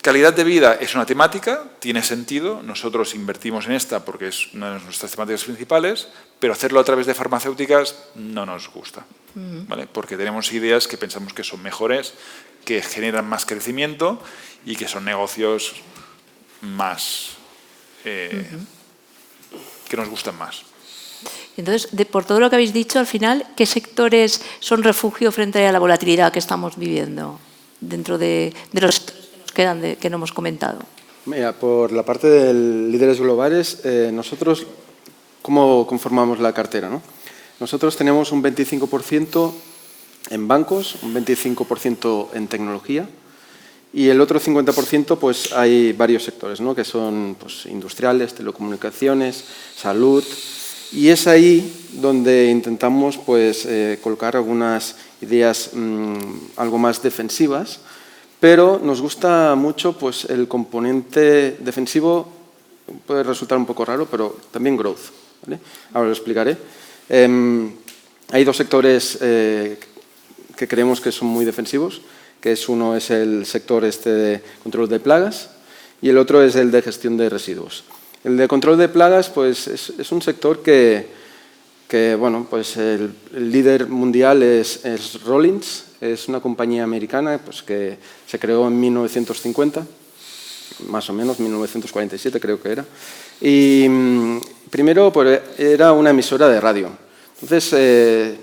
calidad de vida es una temática, tiene sentido, nosotros invertimos en esta porque es una de nuestras temáticas principales, pero hacerlo a través de farmacéuticas no nos gusta, ¿vale? Porque tenemos ideas que pensamos que son mejores, que generan más crecimiento y que son negocios más que nos gustan más. Entonces, por todo lo que habéis dicho, al final, ¿qué sectores son refugio frente a la volatilidad que estamos viviendo dentro de los sectores que nos quedan, que no hemos comentado? Mira, por la parte de líderes globales, nosotros, ¿cómo conformamos la cartera, ¿no? Nosotros tenemos un 25% en bancos, un 25% en tecnología y el otro 50% pues hay varios sectores, ¿no? Que son pues, industriales, telecomunicaciones, salud, y es ahí donde intentamos pues, colocar algunas ideas algo más defensivas, pero nos gusta mucho pues, el componente defensivo, puede resultar un poco raro, pero también growth, ¿vale? Ahora lo explicaré. Hay dos sectores que creemos que son muy defensivos, que uno es el sector de control de plagas y el otro es el de gestión de residuos. El de control de plagas pues, es un sector que bueno, pues el líder mundial es Rollins, es una compañía americana pues, que se creó en 1950, más o menos, 1947 creo que era. Y primero pues, era una emisora de radio. Entonces,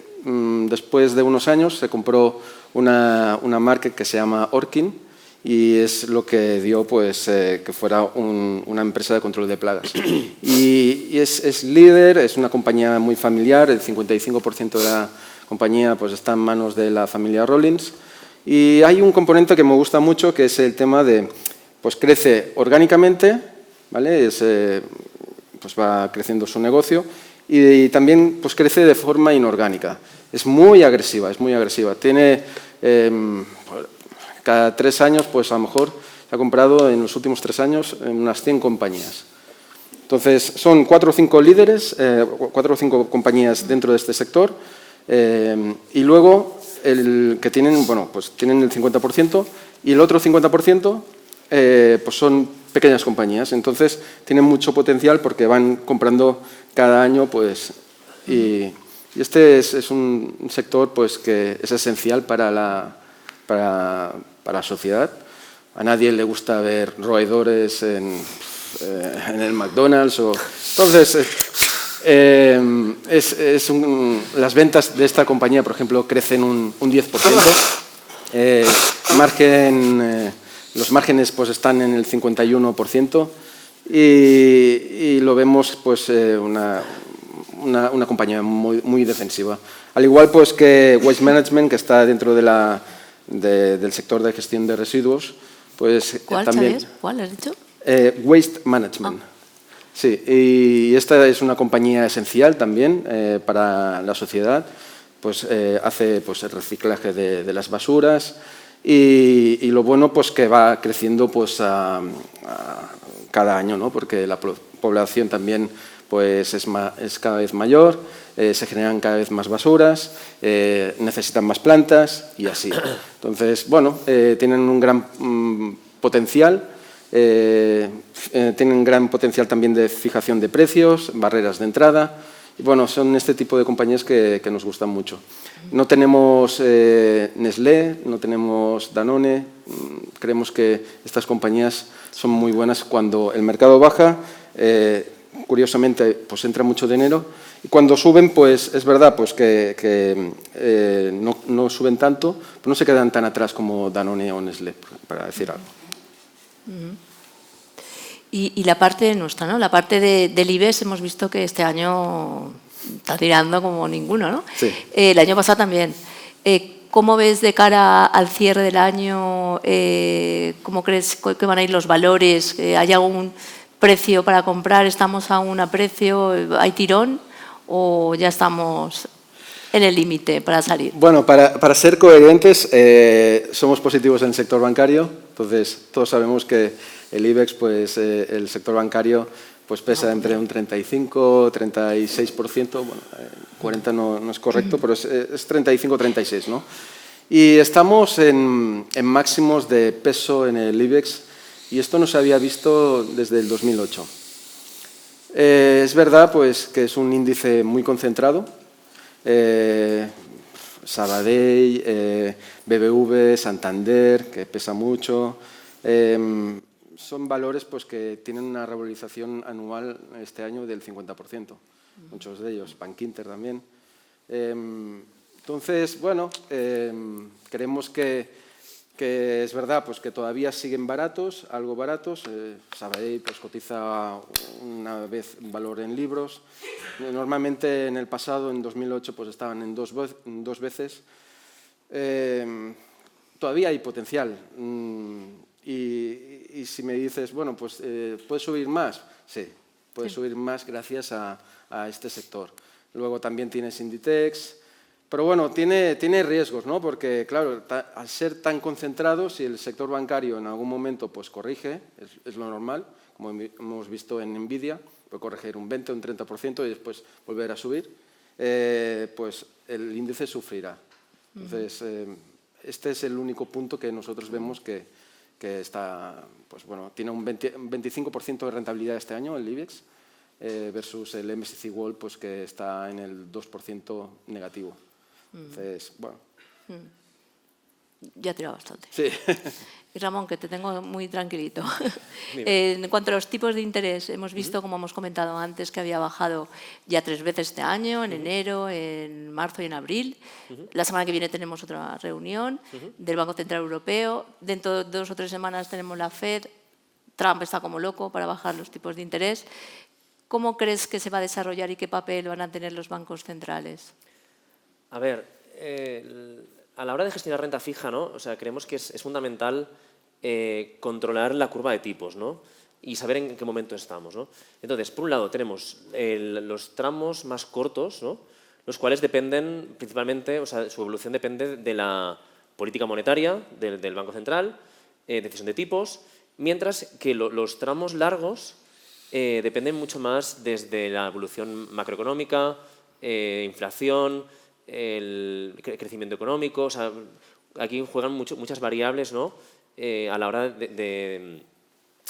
después de unos años se compró una marca que se llama Orkin y es lo que dio pues, que fuera una empresa de control de plagas. Y es líder, es una compañía muy familiar, el 55% de la compañía pues, está en manos de la familia Rollins. Y hay un componente que me gusta mucho que es el tema de, pues crece orgánicamente, ¿vale? Pues va creciendo su negocio y también pues, crece de forma inorgánica. Es muy agresiva, es muy agresiva. Tiene, cada 3 años, pues a lo mejor se ha comprado en los últimos 3 años unas 100 compañías. Entonces, son 4 o 5 líderes, 4 o 5 compañías dentro de este sector y luego el que tienen, bueno, pues tienen el 50% y el otro 50% pues son pequeñas compañías. Entonces, tienen mucho potencial porque van comprando cada año, pues, y este es un sector pues, que es esencial para la sociedad. A nadie le gusta ver roedores en en el McDonald's. Entonces, las ventas de esta compañía, por ejemplo, crecen un 10%. Los márgenes pues, están en el 51%. Y lo vemos pues una compañía muy defensiva. Al igual pues que Waste Management, que está dentro del sector de gestión de residuos, pues ¿Cuál, también... Xavier? ¿Cuál has dicho? Waste Management. Sí, y esta es una compañía esencial también para la sociedad, pues hace pues, el reciclaje de las basuras y lo bueno pues que va creciendo pues cada año, ¿no? Porque la población también pues, es cada vez mayor, se generan cada vez más basuras, necesitan más plantas y así. Entonces, bueno, tienen un gran potencial, tienen gran potencial también de fijación de precios, barreras de entrada. Y bueno, son este tipo de compañías que nos gustan mucho. No tenemos Nestlé, no tenemos Danone. Creemos que estas compañías son muy buenas cuando el mercado baja. Curiosamente, pues entra mucho dinero. Y cuando suben, pues es verdad pues que no suben tanto, pero no se quedan tan atrás como Danone o Nestlé, para decir algo. Y la parte nuestra, ¿no? La parte del IBEX, hemos visto que este año está tirando como ninguno, ¿no? Sí. El año pasado también. ¿Cómo ves de cara al cierre del año? ¿Cómo crees que van a ir los valores? ¿Hay algún precio para comprar? ¿Estamos aún a precio? ¿Hay tirón? ¿O ya estamos en el límite para salir? Bueno, para ser coherentes, somos positivos en el sector bancario. Entonces, todos sabemos que el IBEX, pues el sector bancario, pues pesa entre un 35 36%. Bueno, 40 no es correcto, pero es 35-36, ¿no? Y estamos en máximos de peso en el IBEX y esto no se había visto desde el 2008. Es verdad, pues, que es un índice muy concentrado. Sabadell, BBV, Santander, que pesa mucho. Son valores pues, que tienen una revalorización anual este año del 50%, muchos de ellos, Bankinter también. Entonces, bueno, creemos que es verdad pues, que todavía siguen baratos, algo baratos. Sabadell pues, cotiza una vez valor en libros. Normalmente en el pasado, en 2008, pues, estaban en dos veces. Todavía hay potencial. Y si me dices, bueno, pues ¿puede subir más? Sí, puede subir más gracias a este sector. Luego también tienes Inditex, pero bueno, tiene riesgos, ¿no? Porque, claro, al ser tan concentrado, si el sector bancario en algún momento pues corrige, es lo normal, como hemos visto en Nvidia, puede corregir un 20 o un 30% y después volver a subir, pues el índice sufrirá. Entonces, este es el único punto que nosotros vemos que está, pues bueno, tiene un 25% de rentabilidad este año, el IBEX, versus el MSCI World, pues que está en el 2% negativo. Entonces, bueno. Ya ha tirado bastante. Sí. Y Ramón, que te tengo muy tranquilito. En cuanto a los tipos de interés, hemos visto, como hemos comentado antes, que había bajado ya 3 veces este año, en enero, en marzo y en abril. La semana que viene tenemos otra reunión del Banco Central Europeo. Dentro de 2 o 3 semanas tenemos la FED. Trump está como loco para bajar los tipos de interés. ¿Cómo crees que se va a desarrollar y qué papel van a tener los bancos centrales? A ver, a la hora de gestionar renta fija, ¿no? O sea, creemos que es fundamental controlar la curva de tipos, ¿no? Y saber en qué momento estamos, ¿no? Entonces, por un lado, tenemos los tramos más cortos, ¿no? Los cuales dependen principalmente, o sea, su evolución depende de la política monetaria del Banco Central, decisión de tipos, mientras que los tramos largos dependen mucho más desde la evolución macroeconómica, inflación, el crecimiento económico. O sea, aquí juegan muchas variables, ¿no? A la hora de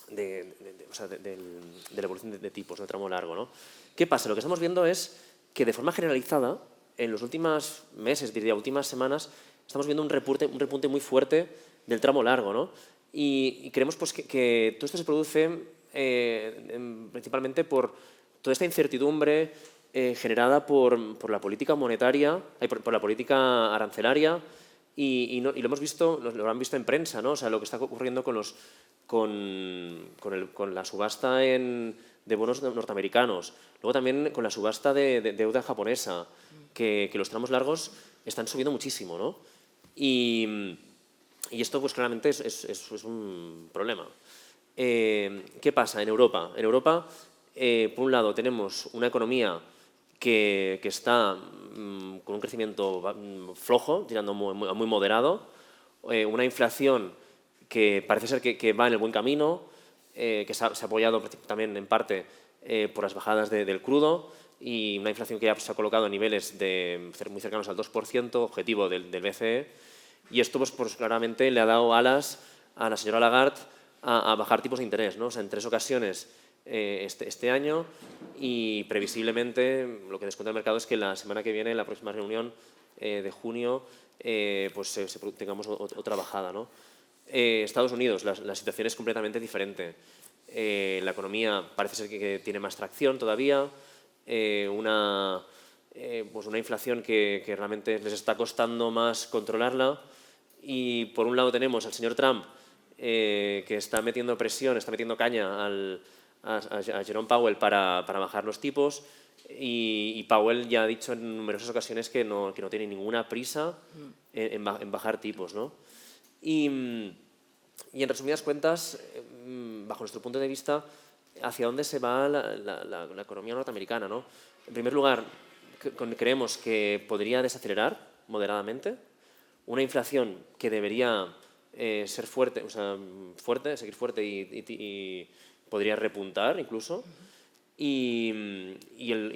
la evolución de tipos, del tramo largo, ¿no? ¿Qué pasa? Lo que estamos viendo es que de forma generalizada, en los últimos meses, diría, últimas semanas, estamos viendo un repunte muy fuerte del tramo largo, ¿no? Y creemos pues, que todo esto se produce principalmente por toda esta incertidumbre generada por la política monetaria, por la política arancelaria, y lo hemos visto, lo han visto en prensa, ¿no? O sea, lo que está ocurriendo con la subasta de bonos norteamericanos, luego también con la subasta de deuda japonesa, que los tramos largos están subiendo muchísimo, ¿no? Y esto, pues claramente, es un problema. ¿Qué pasa en Europa? En Europa, por un lado, tenemos una economía que está con un crecimiento flojo, tirando muy moderado, una inflación que parece ser que va en el buen camino, que se ha apoyado también en parte por las bajadas del crudo, y una inflación que ya se ha colocado a niveles muy cercanos al 2%, objetivo del BCE, y esto pues claramente le ha dado alas a la señora Lagarde a bajar tipos de interés, ¿no? O sea, en 3 ocasiones este año, y previsiblemente lo que descuenta el mercado es que la semana que viene, en la próxima reunión de junio, pues tengamos otra bajada, ¿no? Estados Unidos, la situación es completamente diferente. La economía parece ser que tiene más tracción todavía, una inflación que realmente les está costando más controlarla, y por un lado tenemos al señor Trump, que está metiendo presión, está metiendo caña a Jerome Powell para bajar los tipos, y Powell ya ha dicho en numerosas ocasiones que no tiene ninguna prisa en bajar tipos, ¿no? Y en resumidas cuentas, bajo nuestro punto de vista, ¿hacia dónde se va la economía norteamericana, ¿no? En primer lugar, creemos que podría desacelerar moderadamente, una inflación que debería ser fuerte, seguir fuerte, y podría repuntar incluso, y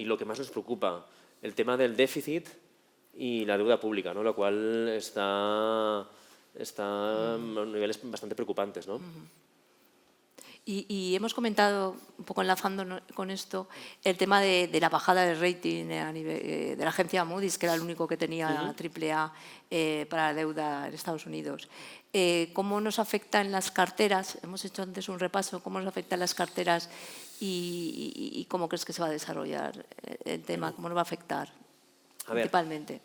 lo que más nos preocupa, el tema del déficit y la deuda pública, ¿no? Lo cual está a niveles bastante preocupantes, ¿no? Y hemos comentado, un poco enlazando con esto, el tema de la bajada del rating de la agencia Moody's, que era el único que tenía AAA para la deuda en Estados Unidos. ¿Cómo nos afecta en las carteras? Hemos hecho antes un repaso. ¿Cómo nos afecta en las carteras y cómo crees que se va a desarrollar el tema? ¿Cómo nos va a afectar principalmente?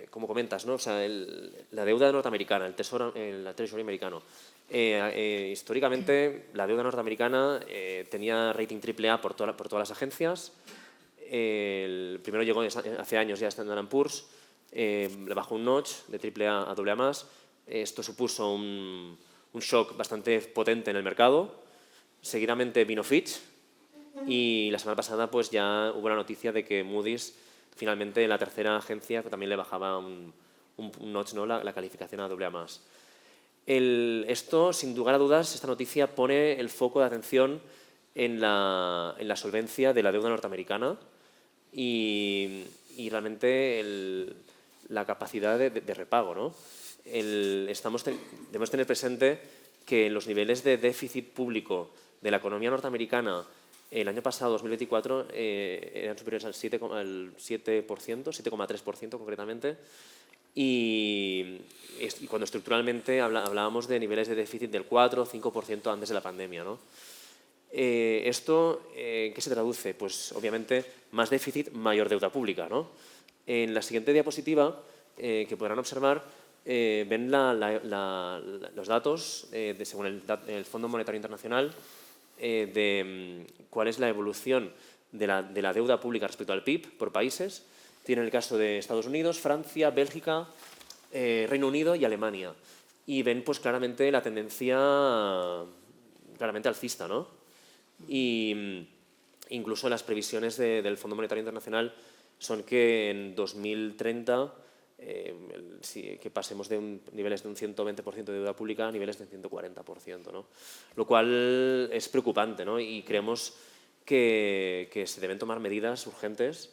Como comentas, ¿no? O sea, la deuda norteamericana, el Treasury americano. Históricamente, la deuda norteamericana tenía rating AAA por todas las agencias. El primero llegó hace años ya a Standard & Poor's, le bajó un notch de AAA a AA+. Esto supuso un shock bastante potente en el mercado. Seguidamente vino Fitch, y la semana pasada pues ya hubo la noticia de que Moody's, finalmente, la tercera agencia, también le bajaba un notch, ¿no? la calificación a AA+. Esto, sin lugar a dudas, esta noticia pone el foco de atención en la solvencia de la deuda norteamericana y realmente la capacidad de repago, ¿no? Debemos tener presente que los niveles de déficit público de la economía norteamericana el año pasado, 2024, eran superiores al 7%, 7,3% concretamente, y cuando estructuralmente hablábamos de niveles de déficit del 4 o 5% antes de la pandemia, ¿no? ¿Esto en qué se traduce? Pues obviamente más déficit, mayor deuda pública, ¿no? En la siguiente diapositiva, que podrán observar, ven los datos según el Fondo Monetario Internacional, de cuál es la evolución de la deuda pública respecto al PIB por países. Tienen el caso de Estados Unidos, Francia, Bélgica, Reino Unido y Alemania. Y ven pues claramente la tendencia alcista, ¿no? Y incluso las previsiones del Fondo Monetario Internacional son que en 2030 que pasemos de niveles de un 120% de deuda pública a niveles de 140%, ¿no? Lo cual es preocupante, ¿no? Y creemos que se deben tomar medidas urgentes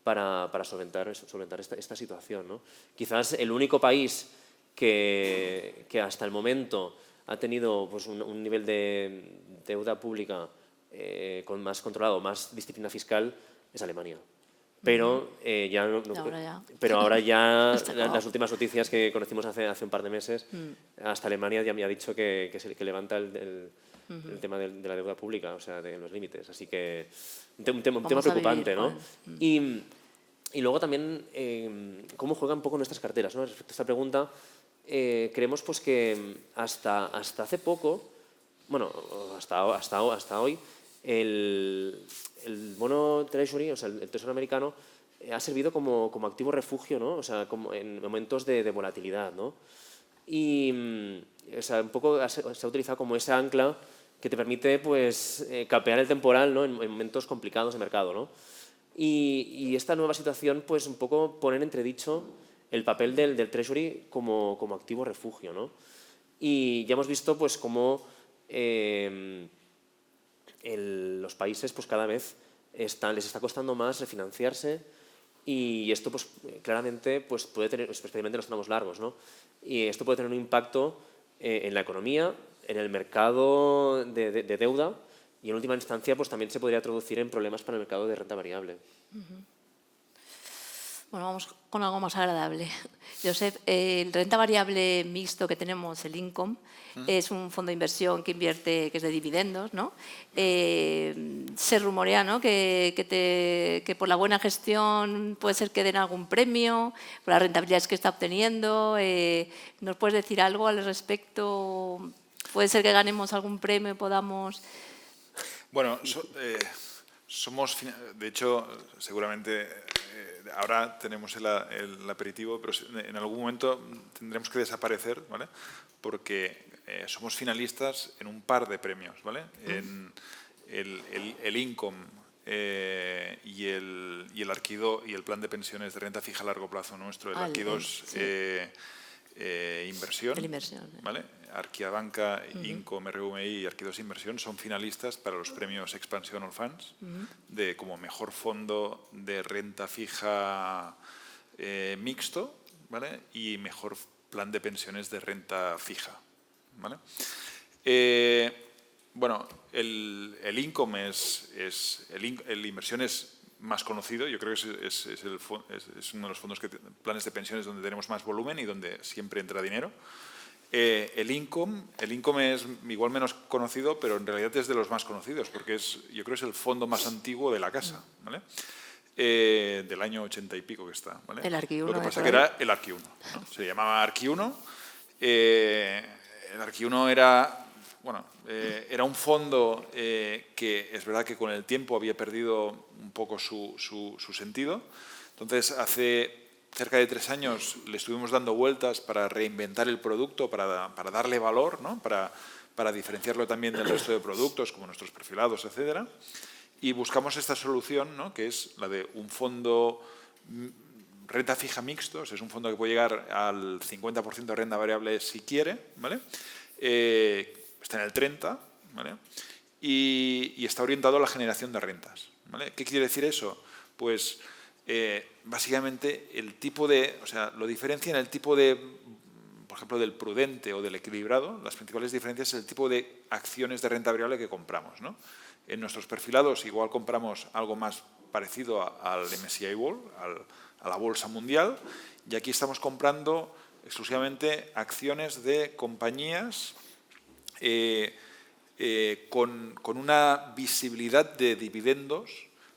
para solventar esta situación, ¿no? Quizás el único país que hasta el momento ha tenido pues, un nivel de deuda pública más controlado, más disciplina fiscal, es Alemania. Pero ahora ya las últimas noticias que conocimos hace un par de meses, hasta Alemania ya me ha dicho que levanta el tema de la deuda pública, o sea, de los límites. Así que un tema Vamos a preocupante, vivir ¿no? con- Y luego también cómo juegan un poco nuestras carteras, ¿no? Respecto a esta pregunta, creemos pues que hasta hace poco, bueno, hasta hoy, el bono Treasury, o sea, el Tesoro americano, ha servido como activo refugio, ¿no? O sea, como en momentos de volatilidad, ¿no? Y o sea, un poco se ha utilizado como ese ancla que te permite pues, capear el temporal, ¿no? en momentos complicados de mercado, ¿no? Y esta nueva situación pues, un poco pone en entredicho el papel del Treasury como activo refugio, ¿no? Y ya hemos visto pues, cómo los países pues, cada vez les está costando más refinanciarse y esto pues, claramente pues, puede tener, especialmente en los tramos largos, ¿no? Y esto puede tener un impacto en la economía, en el mercado de deuda y en última instancia pues, también se podría traducir en problemas para el mercado de renta variable. Bueno, vamos con algo más agradable. Josep, el renta variable mixto que tenemos, el Income, es un fondo de inversión que invierte, que es de dividendos, ¿no? Se rumorea, ¿no? que por la buena gestión puede ser que den algún premio, por las rentabilidades que está obteniendo. ¿Nos puedes decir algo al respecto? ¿Puede ser que ganemos algún premio y podamos...? Bueno, de hecho, seguramente ahora tenemos el aperitivo, pero en algún momento tendremos que desaparecer, ¿vale? Porque somos finalistas en un par de premios, ¿vale? En el Income y el Arquido y el plan de pensiones de renta fija a largo plazo nuestro, el Arquidos Inversión, El inversión. ¿vale? Arquiabanca, Income, RVMI y Arquidos Inversión son finalistas para los premios Expansion All Funds de como mejor fondo de renta fija mixto, ¿vale? Y mejor plan de pensiones de renta fija, ¿vale? Bueno, el Income el inversión es más conocido, yo creo que es uno de los fondos planes de pensiones donde tenemos más volumen y donde siempre entra dinero. El Income es igual menos conocido, pero en realidad es de los más conocidos, porque yo creo que es el fondo más antiguo de la casa, ¿vale? Del año 80 y pico que está, ¿vale? El Arqui 1. Lo que pasa que era el Arqui 1, ¿no? Se llamaba Arqui 1. El Arqui 1 era un fondo que es verdad que con el tiempo había perdido un poco su sentido. Entonces, hace cerca de 3 años le estuvimos dando vueltas para reinventar el producto, para darle valor, ¿no? para diferenciarlo también del resto de productos, como nuestros perfilados, etcétera. Y buscamos esta solución, ¿no? Que es la de un fondo renta fija mixto, o sea, es un fondo que puede llegar al 50% de renta variable si quiere, ¿vale? Está en el 30%, ¿vale? Y está orientado a la generación de rentas, ¿vale? ¿Qué quiere decir eso? Pues básicamente lo diferencia en el tipo de, por ejemplo, del prudente o del equilibrado. Las principales diferencias es el tipo de acciones de renta variable que compramos, ¿no? En nuestros perfilados igual compramos algo más parecido al MSCI World, a la bolsa mundial, y aquí estamos comprando exclusivamente acciones de compañías con una visibilidad de dividendos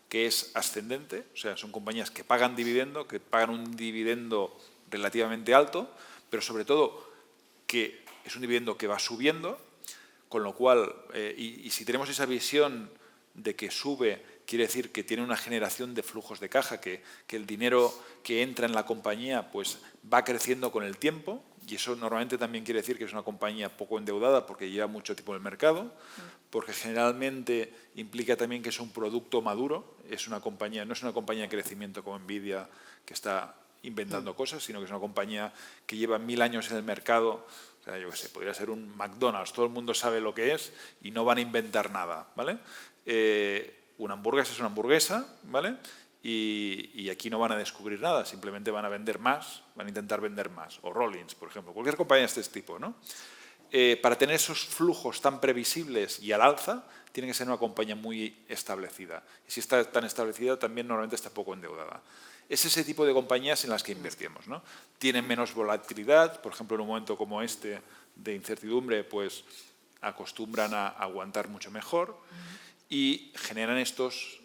que es ascendente, o sea, son compañías que pagan dividendo, que pagan un dividendo relativamente alto, pero sobre todo que es un dividendo que va subiendo, con lo cual, y si tenemos esa visión de que sube, quiere decir que tiene una generación de flujos de caja, que el dinero que entra en la compañía pues va creciendo con el tiempo, y eso normalmente también quiere decir que es una compañía poco endeudada porque lleva mucho tiempo en el mercado, porque generalmente implica también que es un producto maduro, no es una compañía de crecimiento como Nvidia que está inventando cosas, sino que es una compañía que lleva 1000 años en el mercado. O sea, yo qué sé, podría ser un McDonald's, todo el mundo sabe lo que es y no van a inventar nada, ¿vale? Una hamburguesa es una hamburguesa, ¿vale? Y aquí no van a descubrir nada, simplemente van a vender más, van a intentar vender más. O Rollins, por ejemplo, cualquier compañía de este tipo, ¿no? Para tener esos flujos tan previsibles y al alza, tiene que ser una compañía muy establecida. Y si está tan establecida, también normalmente está poco endeudada. Es ese tipo de compañías en las que invertimos, ¿no? Tienen menos volatilidad, por ejemplo, en un momento como este de incertidumbre, pues acostumbran a aguantar mucho mejor y generan estos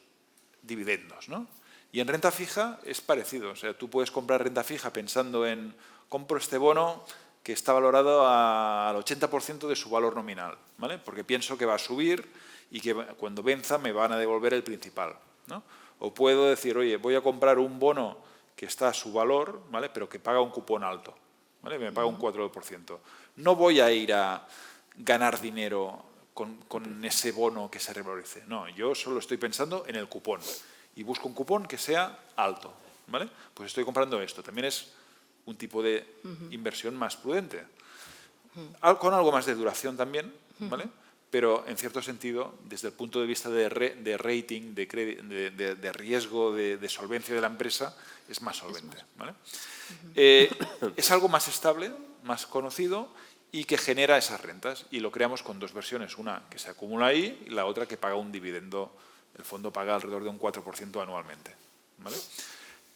dividendos, ¿no? Y en renta fija es parecido. O sea, tú puedes comprar renta fija pensando en compro este bono que está valorado al 80% de su valor nominal, ¿vale? Porque pienso que va a subir y que cuando venza me van a devolver el principal, ¿no? O puedo decir, oye, voy a comprar un bono que está a su valor, ¿vale? Pero que paga un cupón alto, ¿vale? Me paga un 4%. No voy a ir a ganar dinero con ese bono que se revalorice. No, yo solo estoy pensando en el cupón y busco un cupón que sea alto, ¿vale? Pues estoy comprando esto. También es un tipo de inversión más prudente. Con algo más de duración también, ¿vale? Pero en cierto sentido, desde el punto de vista de rating, de riesgo, de solvencia de la empresa, es más solvente, ¿vale? Es algo más estable, más conocido y que genera esas rentas. Y lo creamos con dos versiones, una que se acumula ahí y la otra que paga un dividendo. El fondo paga alrededor de un 4% anualmente, ¿vale?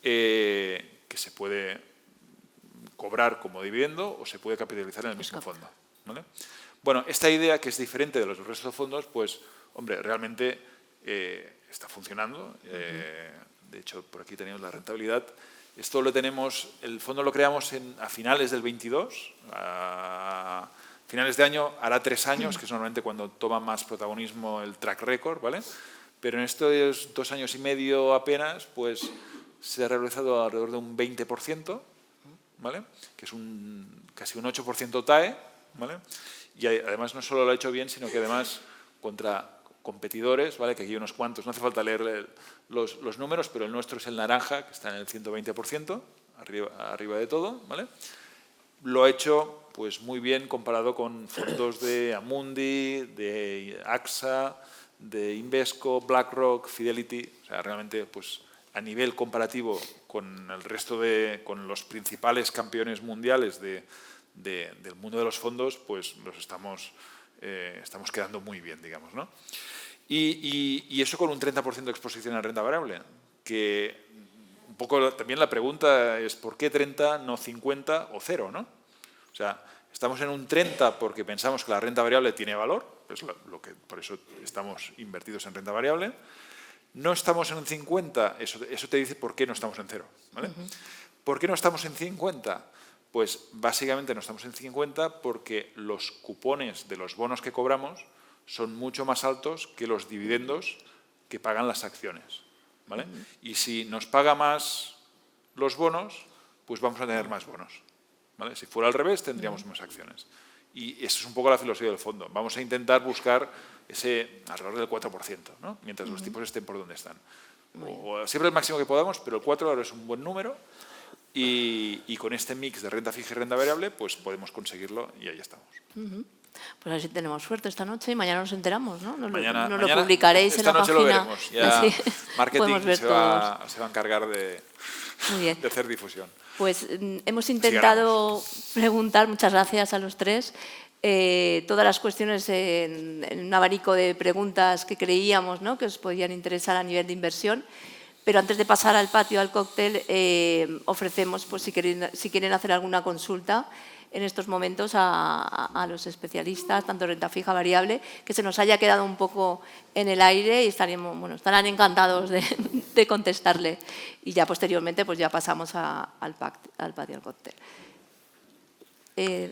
Que se puede cobrar como dividendo o se puede capitalizar en el mismo fondo, ¿vale? Bueno, esta idea, que es diferente de los restos de fondos, pues, hombre, realmente está funcionando. De hecho, por aquí tenemos la rentabilidad. Esto lo tenemos, el fondo lo creamos a finales del 22, a finales de año, hará 3 años, que es normalmente cuando toma más protagonismo el track record, ¿vale? Pero en estos 2 años y medio apenas, pues se ha realizado alrededor de un 20%, ¿vale? Que es casi un 8% TAE, ¿vale? Y además no solo lo ha hecho bien, sino que además contra competidores, ¿vale? Que aquí hay unos cuantos, no hace falta leer los números, pero el nuestro es el naranja, que está en el 120%, arriba de todo, ¿vale? Lo ha hecho pues muy bien comparado con fondos de Amundi, de AXA, de Invesco, BlackRock, Fidelity. O sea, realmente pues a nivel comparativo con el resto con los principales campeones mundiales del mundo de los fondos, pues nos estamos quedando muy bien, digamos, ¿no? Y eso con un 30% de exposición a renta variable, que un poco también la pregunta es ¿por qué 30, no 50 o 0, ¿no? O sea, estamos en un 30 porque pensamos que la renta variable tiene valor, pues por eso estamos invertidos en renta variable. No estamos en un 50, eso te dice por qué no estamos en 0, ¿vale? ¿Por qué no estamos en 50? Pues básicamente no estamos en 50 porque los cupones de los bonos que cobramos son mucho más altos que los dividendos que pagan las acciones, ¿vale? Y si nos paga más los bonos, pues vamos a tener más bonos, ¿vale? Si fuera al revés, tendríamos más acciones. Y esa es un poco la filosofía del fondo. Vamos a intentar buscar ese alrededor del 4%, ¿no? Mientras los tipos estén por donde están. O siempre el máximo que podamos, pero el 4 ahora es un buen número. Y con este mix de renta fija y renta variable, pues podemos conseguirlo y ahí estamos. Pues así tenemos suerte esta noche y mañana nos enteramos, ¿no? Nos Mañana lo publicaréis en la página. Esta noche lo veremos. Ya Así marketing se va a encargar de hacer difusión. Pues hemos intentado preguntar, muchas gracias a los tres, todas las cuestiones en un abanico de preguntas que creíamos, ¿no?, que os podían interesar a nivel de inversión. Pero antes de pasar al patio, al cóctel, ofrecemos, pues, si quieren hacer alguna consulta en estos momentos a los especialistas, tanto renta fija, variable, que se nos haya quedado un poco en el aire y estarán encantados de contestarle. Y ya posteriormente pues ya pasamos al patio, al cóctel.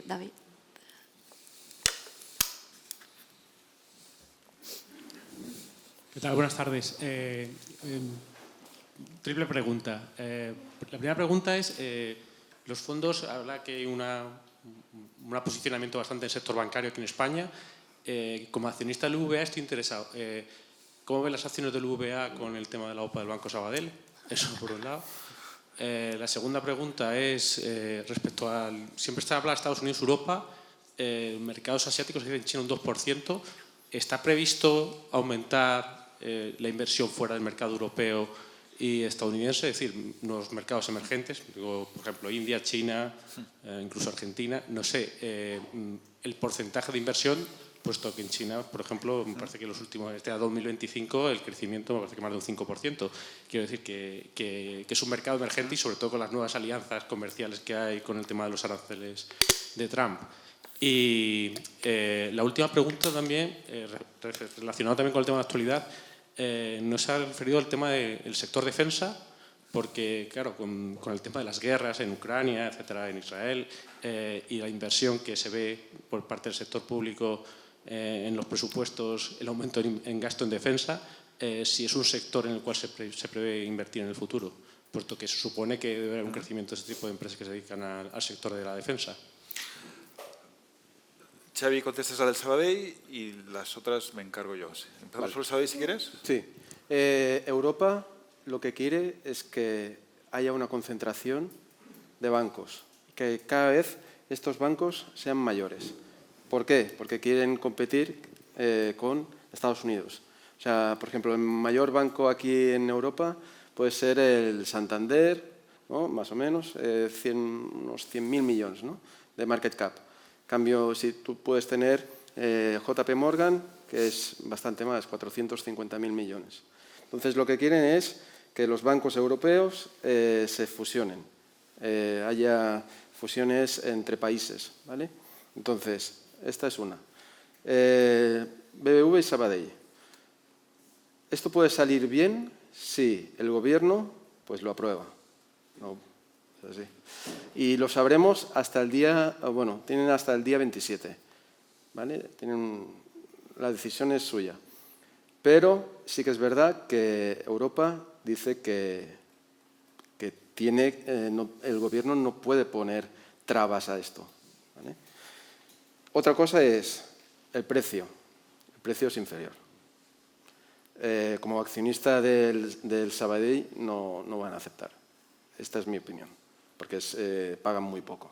David. ¿Qué tal? Buenas tardes. Triple pregunta. La primera pregunta es, los fondos, habla que hay un posicionamiento bastante en el sector bancario aquí en España. Como accionista del BBVA estoy interesado. ¿Cómo ven las acciones del BBVA con el tema de la OPA del Banco Sabadell? Eso por un lado. La segunda pregunta es respecto al... Siempre se habla de Estados Unidos, Europa, mercados asiáticos, en China un 2%. ¿Está previsto aumentar la inversión fuera del mercado europeo y estadounidense, es decir, los mercados emergentes, digo, por ejemplo, India, China, incluso Argentina? No sé, el porcentaje de inversión, puesto que en China, por ejemplo, me parece que los últimos, a 2025, el crecimiento me parece que más de un 5%. Quiero decir que es un mercado emergente y sobre todo con las nuevas alianzas comerciales que hay con el tema de los aranceles de Trump. Y la última pregunta también, relacionada también con el tema de la actualidad, nos ha referido al tema del sector defensa, porque, claro, con el tema de las guerras en Ucrania, etcétera, en Israel, y la inversión que se ve por parte del sector público en los presupuestos, el aumento en gasto en defensa, si es un sector en el cual se prevé invertir en el futuro, puesto que se supone que debe haber un crecimiento de este tipo de empresas que se dedican al sector de la defensa. Xavi, contestas la del Sabadell y las otras me encargo yo. ¿Empezamos por el Sabadell si quieres? Sí. Europa lo que quiere es que haya una concentración de bancos, que cada vez estos bancos sean mayores. ¿Por qué? Porque quieren competir con Estados Unidos. O sea, por ejemplo, el mayor banco aquí en Europa puede ser el Santander, ¿no? Más o menos, unos 100.000 millones, ¿no? De market cap. En cambio, si tú puedes tener JP Morgan, que es bastante más, 450.000 millones. Entonces, lo que quieren es que los bancos europeos se fusionen, haya fusiones entre países, ¿vale? Entonces, esta es una. BBV y Sabadell. ¿Esto puede salir bien? Sí, el gobierno pues lo aprueba. No, es así. Y lo sabremos hasta el día, bueno, tienen hasta el día 27, ¿vale? La decisión es suya. Pero sí que es verdad que Europa dice que el gobierno no puede poner trabas a esto, ¿vale? Otra cosa es el precio. El precio es inferior. Como accionista del Sabadell no van a aceptar. Esta es mi opinión, porque pagan muy poco.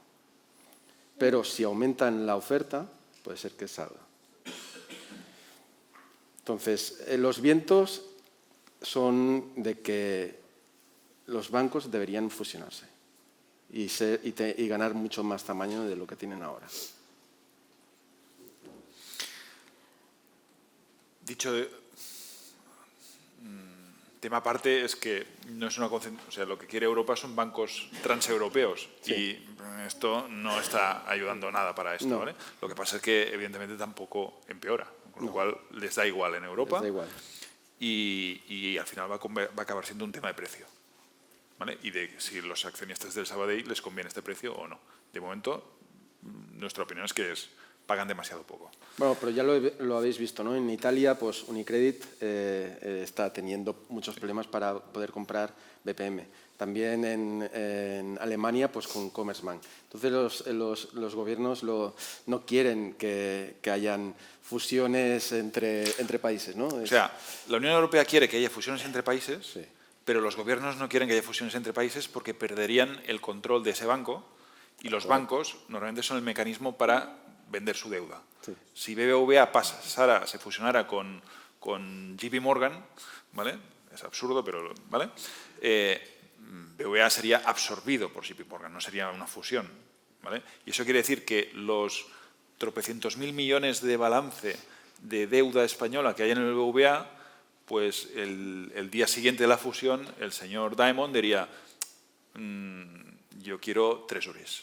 Pero si aumentan la oferta, puede ser que salga. Entonces, los vientos son de que los bancos deberían fusionarse y ganar mucho más tamaño de lo que tienen ahora. Dicho tema aparte es que no es una concentración, o sea, lo que quiere Europa son bancos transeuropeos, sí. Y esto no está ayudando nada para esto, no. ¿Vale? Lo que pasa es que evidentemente tampoco empeora, con lo cual les da igual en Europa. Les da igual. Y al final va a acabar siendo un tema de precio, ¿vale? Y de si los accionistas del Sabadell les conviene este precio o no. De momento, nuestra opinión es que pagan demasiado poco. Bueno, pero ya lo habéis visto, ¿no? En Italia, pues Unicredit está teniendo muchos problemas para poder comprar BPM. También en Alemania, pues con Commerzbank. Entonces los gobiernos no quieren que hayan fusiones entre países, ¿no? O sea, la Unión Europea quiere que haya fusiones entre países, sí. Pero los gobiernos no quieren que haya fusiones entre países porque perderían el control de ese banco y los bancos normalmente son el mecanismo para vender su deuda. Sí. Si BBVA se fusionara con JP Morgan, ¿vale? Es absurdo, pero ¿vale? BBVA sería absorbido por JP Morgan, no sería una fusión, ¿vale? Y eso quiere decir que los tropecientos mil millones de balance de deuda española que hay en el BBVA, pues el día siguiente de la fusión, el señor Diamond diría yo quiero treasuries,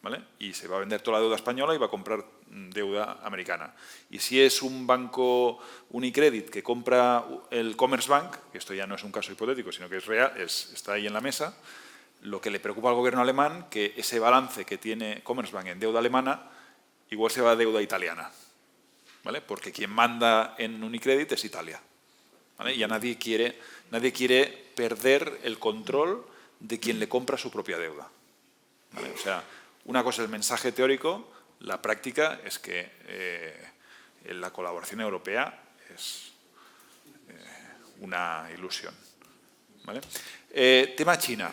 ¿vale? Y se va a vender toda la deuda española y va a comprar deuda americana. Y si es un banco Unicredit que compra el Commerzbank, que esto ya no es un caso hipotético, sino que es real, está ahí en la mesa, lo que le preocupa al gobierno alemán que ese balance que tiene Commerzbank en deuda alemana igual se va a deuda italiana, ¿vale? Porque quien manda en Unicredit es Italia, ¿vale? Ya nadie quiere perder el control de quien le compra su propia deuda, ¿vale? O sea, una cosa es el mensaje teórico, la práctica es que la colaboración europea es una ilusión, ¿vale? Tema China.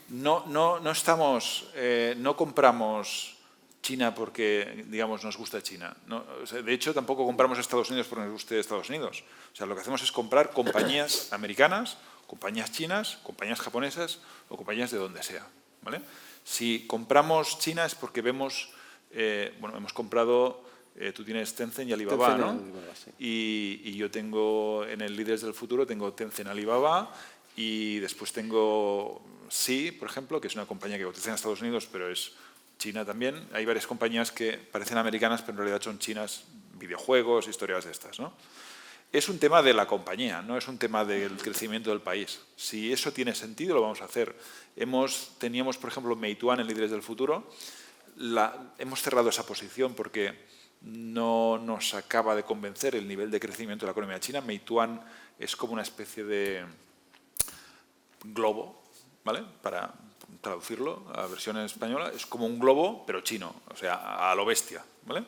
No compramos China porque, digamos, nos gusta China. No, o sea, de hecho, tampoco compramos Estados Unidos porque nos guste Estados Unidos. O sea, lo que hacemos es comprar compañías americanas, compañías chinas, compañías japonesas o compañías de donde sea, ¿vale? Si compramos China es porque vemos, bueno, hemos comprado, tú tienes Tencent y Alibaba, ¿no? Alibaba, sí. Y yo tengo, en el Líderes del Futuro, tengo Tencent, Alibaba y después tengo Sea, por ejemplo, que es una compañía que cotiza en Estados Unidos, pero es China también. Hay varias compañías que parecen americanas, pero en realidad son chinas, videojuegos, historias de estas, ¿no? Es un tema de la compañía, no es un tema del crecimiento del país. Si eso tiene sentido, lo vamos a hacer. Teníamos, por ejemplo, Meituan en Líderes del Futuro. Hemos cerrado esa posición porque no nos acaba de convencer el nivel de crecimiento de la economía china. Meituan es como una especie de globo, ¿vale? Para traducirlo a versión en española, es como un globo, pero chino, o sea, a lo bestia, ¿vale?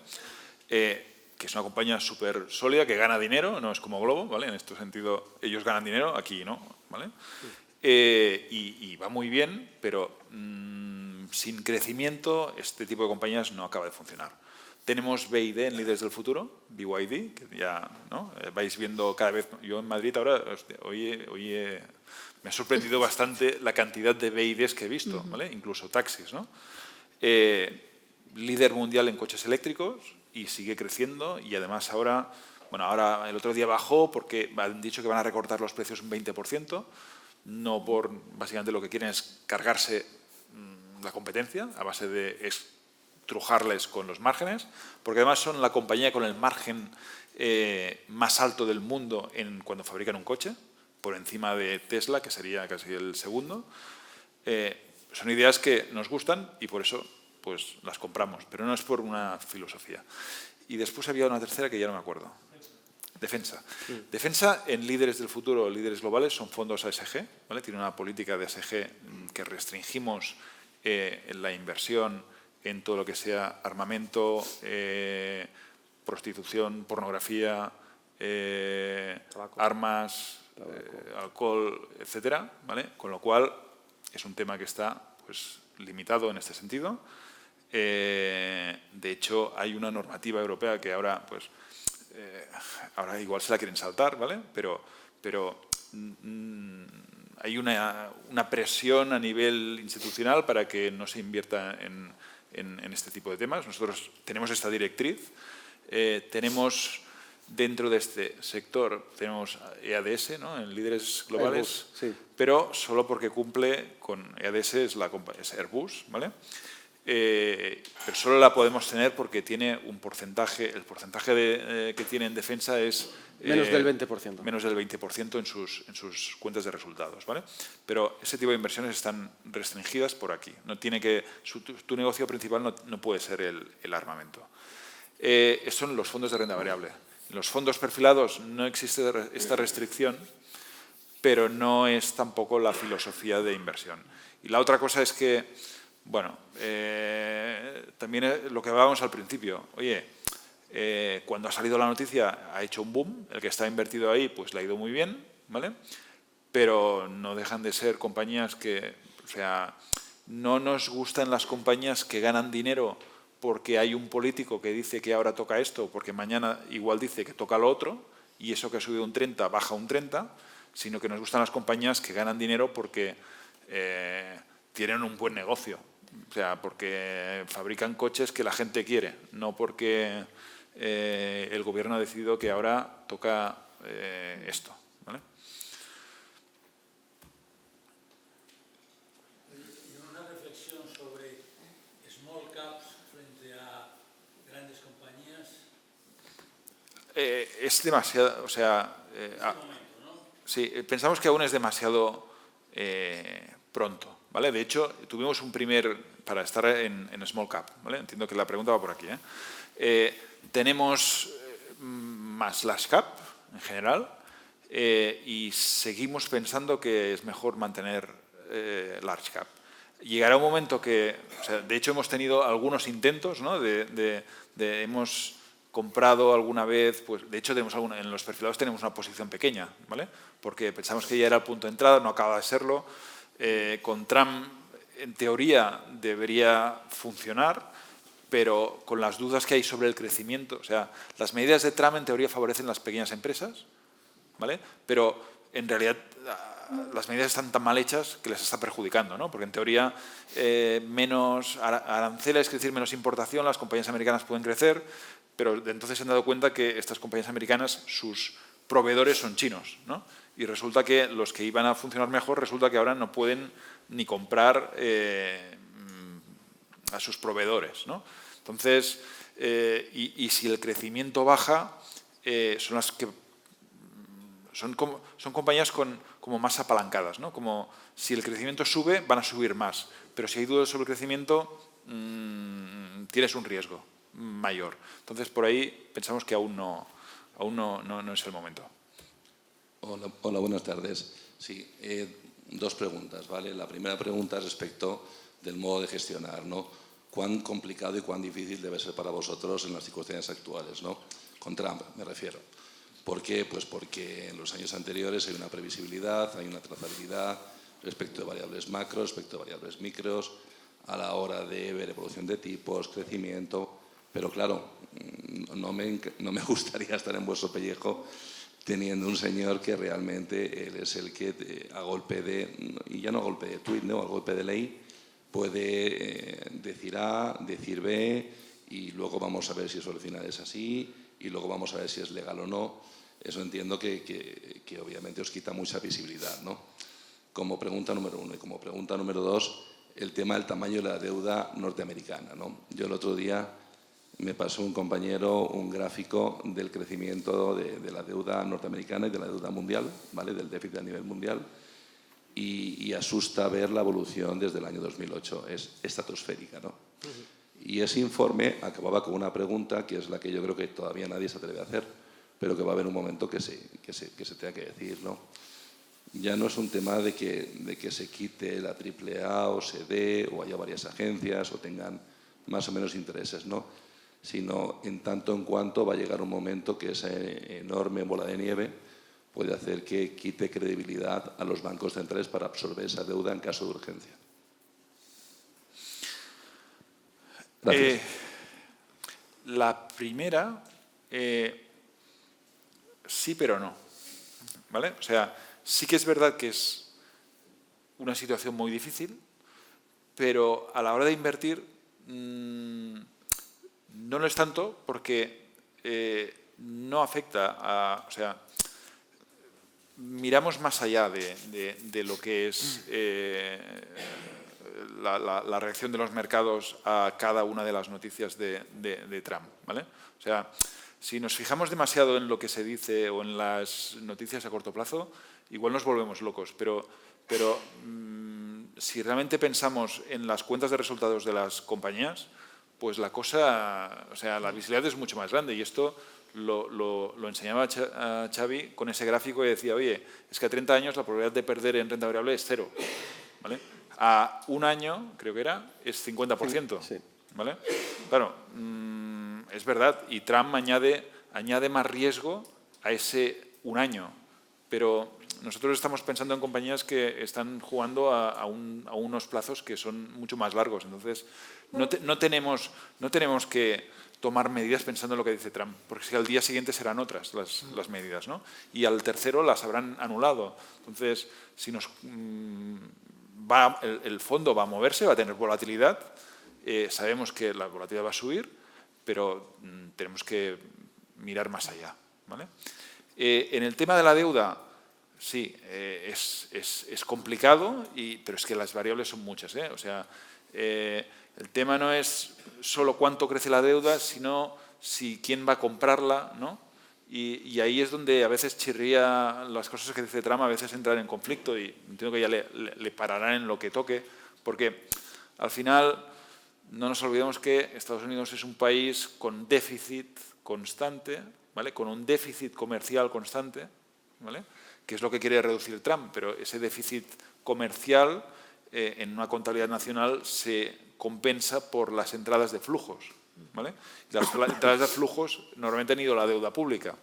Que es una compañía súper sólida, que gana dinero, no es como Globo, ¿vale? En este sentido, ellos ganan dinero, aquí no, ¿vale? Y va muy bien, pero sin crecimiento este tipo de compañías no acaba de funcionar. Tenemos BYD en Líderes del Futuro, BYD, que ya, ¿no? Vais viendo cada vez. Yo en Madrid ahora, hoy me ha sorprendido bastante la cantidad de BYDs que he visto, ¿vale? Incluso taxis, ¿no? Líder mundial en coches eléctricos y sigue creciendo, y además ahora el otro día bajó porque han dicho que van a recortar los precios un 20%, no por, básicamente lo que quieren es cargarse la competencia a base de estrujarles con los márgenes, porque además son la compañía con el margen más alto del mundo cuando fabrican un coche, por encima de Tesla, que sería casi el segundo. Son ideas que nos gustan y por eso pues las compramos, pero no es por una filosofía. Y después había una tercera que ya no me acuerdo. Defensa. Defensa en Líderes del Futuro, Líderes Globales, son fondos ASG, ¿vale? Tiene una política de ASG que restringimos en la inversión en todo lo que sea armamento, prostitución, pornografía, armas, alcohol, etcétera, ¿vale? Con lo cual es un tema que está pues limitado en este sentido. De hecho, hay una normativa europea que ahora, pues, ahora igual se la quieren saltar, ¿vale? Pero hay una presión a nivel institucional para que no se invierta en este tipo de temas. Nosotros tenemos esta directriz, tenemos dentro de este sector, tenemos EADS, ¿no? En Líderes Globales, Airbus, sí. pero solo porque cumple con EADS, es Airbus, ¿vale? Pero solo la podemos tener porque tiene un porcentaje, el porcentaje que tiene en defensa es menos del 20%. Menos del 20% en sus cuentas de resultados, ¿vale? Pero ese tipo de inversiones están restringidas por aquí. No tiene que, tu negocio principal no puede ser el armamento. Son los fondos de renta variable. En los fondos perfilados no existe esta restricción, pero no es tampoco la filosofía de inversión. Y la otra cosa es que, bueno, también lo que hablábamos al principio, oye, cuando ha salido la noticia ha hecho un boom, el que está invertido ahí pues le ha ido muy bien, ¿vale? Pero no dejan de ser compañías que, o sea, no nos gustan las compañías que ganan dinero porque hay un político que dice que ahora toca esto, porque mañana igual dice que toca lo otro, y eso que ha subido un 30 baja un 30, sino que nos gustan las compañías que ganan dinero porque tienen un buen negocio. O sea, porque fabrican coches que la gente quiere, no porque el gobierno ha decidido que ahora toca esto, ¿vale? Y una reflexión sobre small caps frente a grandes compañías. Es demasiado, o sea, sí, pensamos que aún es demasiado pronto. ¿Vale? De hecho, tuvimos un para estar en small cap, ¿vale? Entiendo que la pregunta va por aquí, ¿eh? Tenemos más large cap en general y seguimos pensando que es mejor mantener large cap. Llegará un momento que, o sea, de hecho hemos tenido algunos intentos, ¿no? Hemos comprado alguna vez, pues de hecho en los perfilados tenemos una posición pequeña, ¿vale? Porque pensamos que ya era el punto de entrada, no acaba de serlo. Con Trump, en teoría, debería funcionar, pero con las dudas que hay sobre el crecimiento, o sea, las medidas de Trump en teoría favorecen las pequeñas empresas, ¿vale? Pero en realidad las medidas están tan mal hechas que les está perjudicando, ¿no? Porque en teoría menos aranceles, es decir, menos importación, las compañías americanas pueden crecer, pero entonces se han dado cuenta que estas compañías americanas, sus proveedores son chinos, ¿no? Y resulta que los que iban a funcionar mejor, resulta que ahora no pueden ni comprar a sus proveedores, ¿no? Entonces, y si el crecimiento baja, son las que son compañías como más apalancadas, ¿no? Como si el crecimiento sube, van a subir más, pero si hay dudas sobre el crecimiento, tienes un riesgo mayor. Entonces, por ahí pensamos que aún no es el momento. Hola, buenas tardes. Sí, dos preguntas, ¿vale? La primera pregunta es respecto del modo de gestionar, ¿no? ¿Cuán complicado y cuán difícil debe ser para vosotros en las circunstancias actuales, ¿no? Con Trump, me refiero. ¿Por qué? Pues porque en los años anteriores hay una previsibilidad, hay una trazabilidad respecto de variables macro, respecto de variables micros, a la hora de ver evolución de tipos, crecimiento. Pero claro, no me gustaría estar en vuestro pellejo teniendo un señor que realmente él es el que a golpe de, y ya no a golpe de tuit, ¿no? A golpe de ley, puede decir A, decir B, y luego vamos a ver si eso al final es así, y luego vamos a ver si es legal o no. Eso entiendo que obviamente os quita mucha visibilidad, ¿no? Como pregunta número uno. Y como pregunta número dos, el tema del tamaño de la deuda norteamericana, ¿no? Yo el otro día me pasó un compañero un gráfico del crecimiento de la deuda norteamericana y de la deuda mundial, ¿vale? Del déficit a nivel mundial, y asusta ver la evolución desde el año 2008. Es estratosférica, ¿no? Y ese informe acababa con una pregunta que es la que yo creo que todavía nadie se atreve a hacer, pero que va a haber un momento que se tenga que decir, ¿no? Ya no es un tema de que se quite la AAA o se dé, o haya varias agencias o tengan más o menos intereses, ¿no? Sino en tanto en cuanto va a llegar un momento que esa enorme bola de nieve puede hacer que quite credibilidad a los bancos centrales para absorber esa deuda en caso de urgencia. Gracias. La primera, sí pero no, ¿vale? O sea, sí que es verdad que es una situación muy difícil, pero a la hora de invertir no lo es tanto porque no afecta a... O sea, miramos más allá de lo que es la reacción de los mercados a cada una de las noticias de Trump, ¿vale? O sea, si nos fijamos demasiado en lo que se dice o en las noticias a corto plazo, igual nos volvemos locos, pero si realmente pensamos en las cuentas de resultados de las compañías, pues la cosa, o sea, la visibilidad es mucho más grande, y esto lo enseñaba a Xavi con ese gráfico y decía, oye, es que a 30 años la probabilidad de perder en renta variable es 0, ¿vale? A un año, creo que era, es 50%, Sí. ¿vale? Claro, es verdad, y Trump añade más riesgo a ese un año, pero nosotros estamos pensando en compañías que están jugando a unos plazos que son mucho más largos, entonces no tenemos que tomar medidas pensando en lo que dice Trump, porque si al día siguiente serán otras las medidas, ¿no? Y al tercero las habrán anulado. Entonces, si el fondo va a moverse, va a tener volatilidad, sabemos que la volatilidad va a subir, pero tenemos que mirar más allá, ¿vale? En el tema de la deuda, sí, es complicado, pero es que las variables son muchas, ¿eh? O sea, el tema no es solo cuánto crece la deuda, sino quién va a comprarla, ¿no? Y ahí es donde a veces chirría las cosas que dice Trump, a veces entran en conflicto, y entiendo que ya le pararán en lo que toque, porque al final no nos olvidemos que Estados Unidos es un país con déficit constante, ¿vale? Con un déficit comercial constante, ¿vale? Que es lo que quiere reducir Trump, pero ese déficit comercial en una contabilidad nacional se compensa por las entradas de flujos, ¿vale? Y las entradas de flujos normalmente han ido a la deuda pública.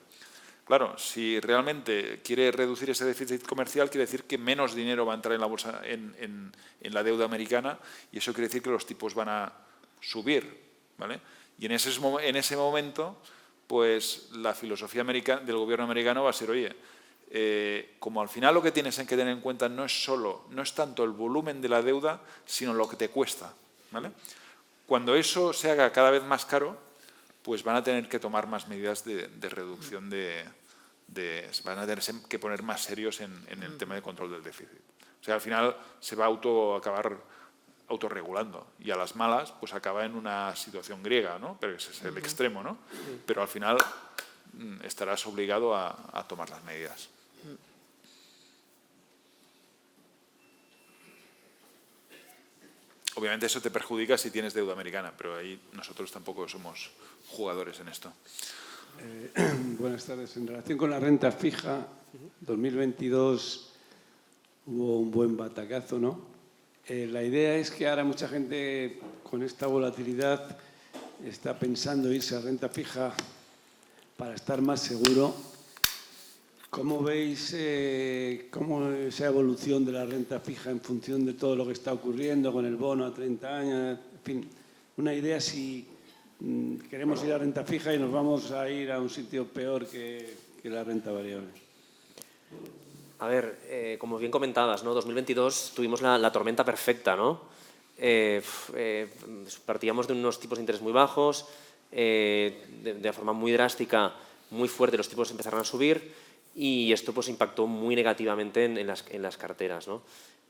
Claro, si realmente quiere reducir ese déficit comercial, quiere decir que menos dinero va a entrar en la bolsa, en la deuda americana, y eso quiere decir que los tipos van a subir, ¿vale? Y en ese momento, pues la filosofía del gobierno americano va a ser, oye, como al final lo que tienes que tener en cuenta no es tanto el volumen de la deuda, sino lo que te cuesta, ¿vale? Cuando eso se haga cada vez más caro, pues van a tener que tomar más medidas de reducción van a tener que poner más serios en el tema de control del déficit. O sea, al final se va a acabar autorregulando y a las malas pues acaba en una situación griega, ¿no? Pero ese es el extremo, ¿no? Pero al final estarás obligado a tomar las medidas. Obviamente eso te perjudica si tienes deuda americana, pero ahí nosotros tampoco somos jugadores en esto. Buenas tardes. En relación con la renta fija, 2022 hubo un buen batacazo, ¿no? La idea es que ahora mucha gente con esta volatilidad está pensando irse a renta fija para estar más seguro. ¿Cómo veis esa evolución de la renta fija en función de todo lo que está ocurriendo con el bono a 30 años? En fin, una idea si queremos ir a renta fija y nos vamos a ir a un sitio peor que la renta variable. A ver, como bien comentabas, ¿no? 2022 tuvimos la tormenta perfecta, ¿no? Partíamos de unos tipos de interés muy bajos, de forma muy drástica, muy fuerte, los tipos empezaron a subir y esto pues impactó muy negativamente en las carteras, ¿no?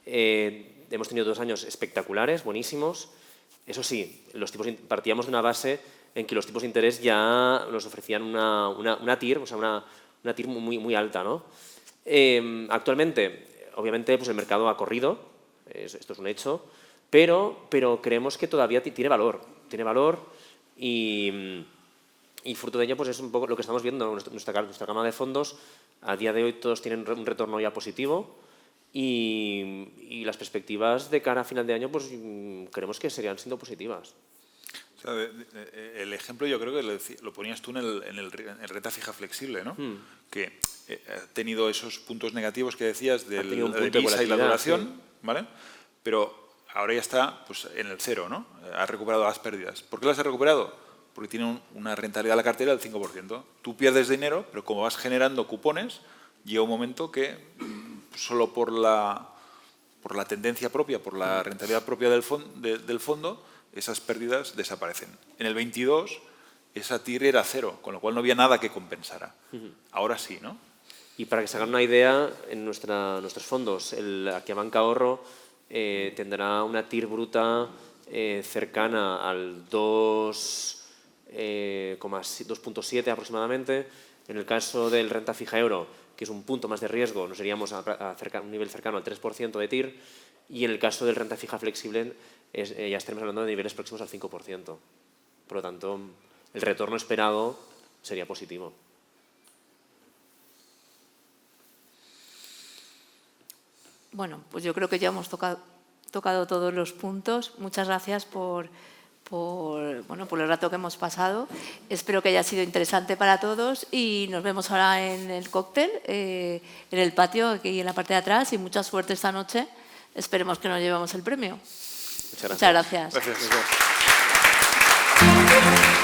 Hemos tenido 2 años espectaculares, buenísimos. Eso sí, partíamos de una base en que los tipos de interés ya nos ofrecían una TIR, o sea, una TIR muy, muy alta, ¿no? Actualmente, obviamente, pues el mercado ha corrido, esto es un hecho, pero creemos que todavía tiene valor y fruto de ello pues es un poco lo que estamos viendo. Nuestra gama de fondos, a día de hoy todos tienen un retorno ya positivo y las perspectivas de cara a final de año pues creemos que seguirán siendo positivas. O sea, el ejemplo yo creo que lo ponías tú en renta fija flexible, ¿no? Que ha tenido esos puntos negativos que decías del Visa y la duración, sí. ¿Vale? Pero ahora ya está pues, en el cero, ¿no? Ha recuperado las pérdidas. ¿Por qué las ha recuperado? Porque tiene una rentabilidad a la cartera del 5%. Tú pierdes dinero, pero como vas generando cupones, llega un momento que solo por la tendencia propia, por la rentabilidad propia del fondo, esas pérdidas desaparecen. En el 22 esa TIR era 0, con lo cual no había nada que compensara. Ahora sí, ¿no? Y para que se hagan una idea, en nuestros fondos, aquí a Banca Ahorro tendrá una TIR bruta cercana al 2,7 aproximadamente. En el caso del renta fija euro, que es un punto más de riesgo, nos iríamos a un nivel cercano al 3% de TIR. Y en el caso del renta fija flexible, ya estaremos hablando de niveles próximos al 5%. Por lo tanto, el retorno esperado sería positivo. Bueno, pues yo creo que ya hemos tocado todos los puntos. Muchas gracias por el rato que hemos pasado. Espero que haya sido interesante para todos y nos vemos ahora en el cóctel, en el patio, aquí en la parte de atrás, y mucha suerte esta noche. Esperemos que nos llevemos el premio. Muchas gracias. Muchas gracias. Gracias.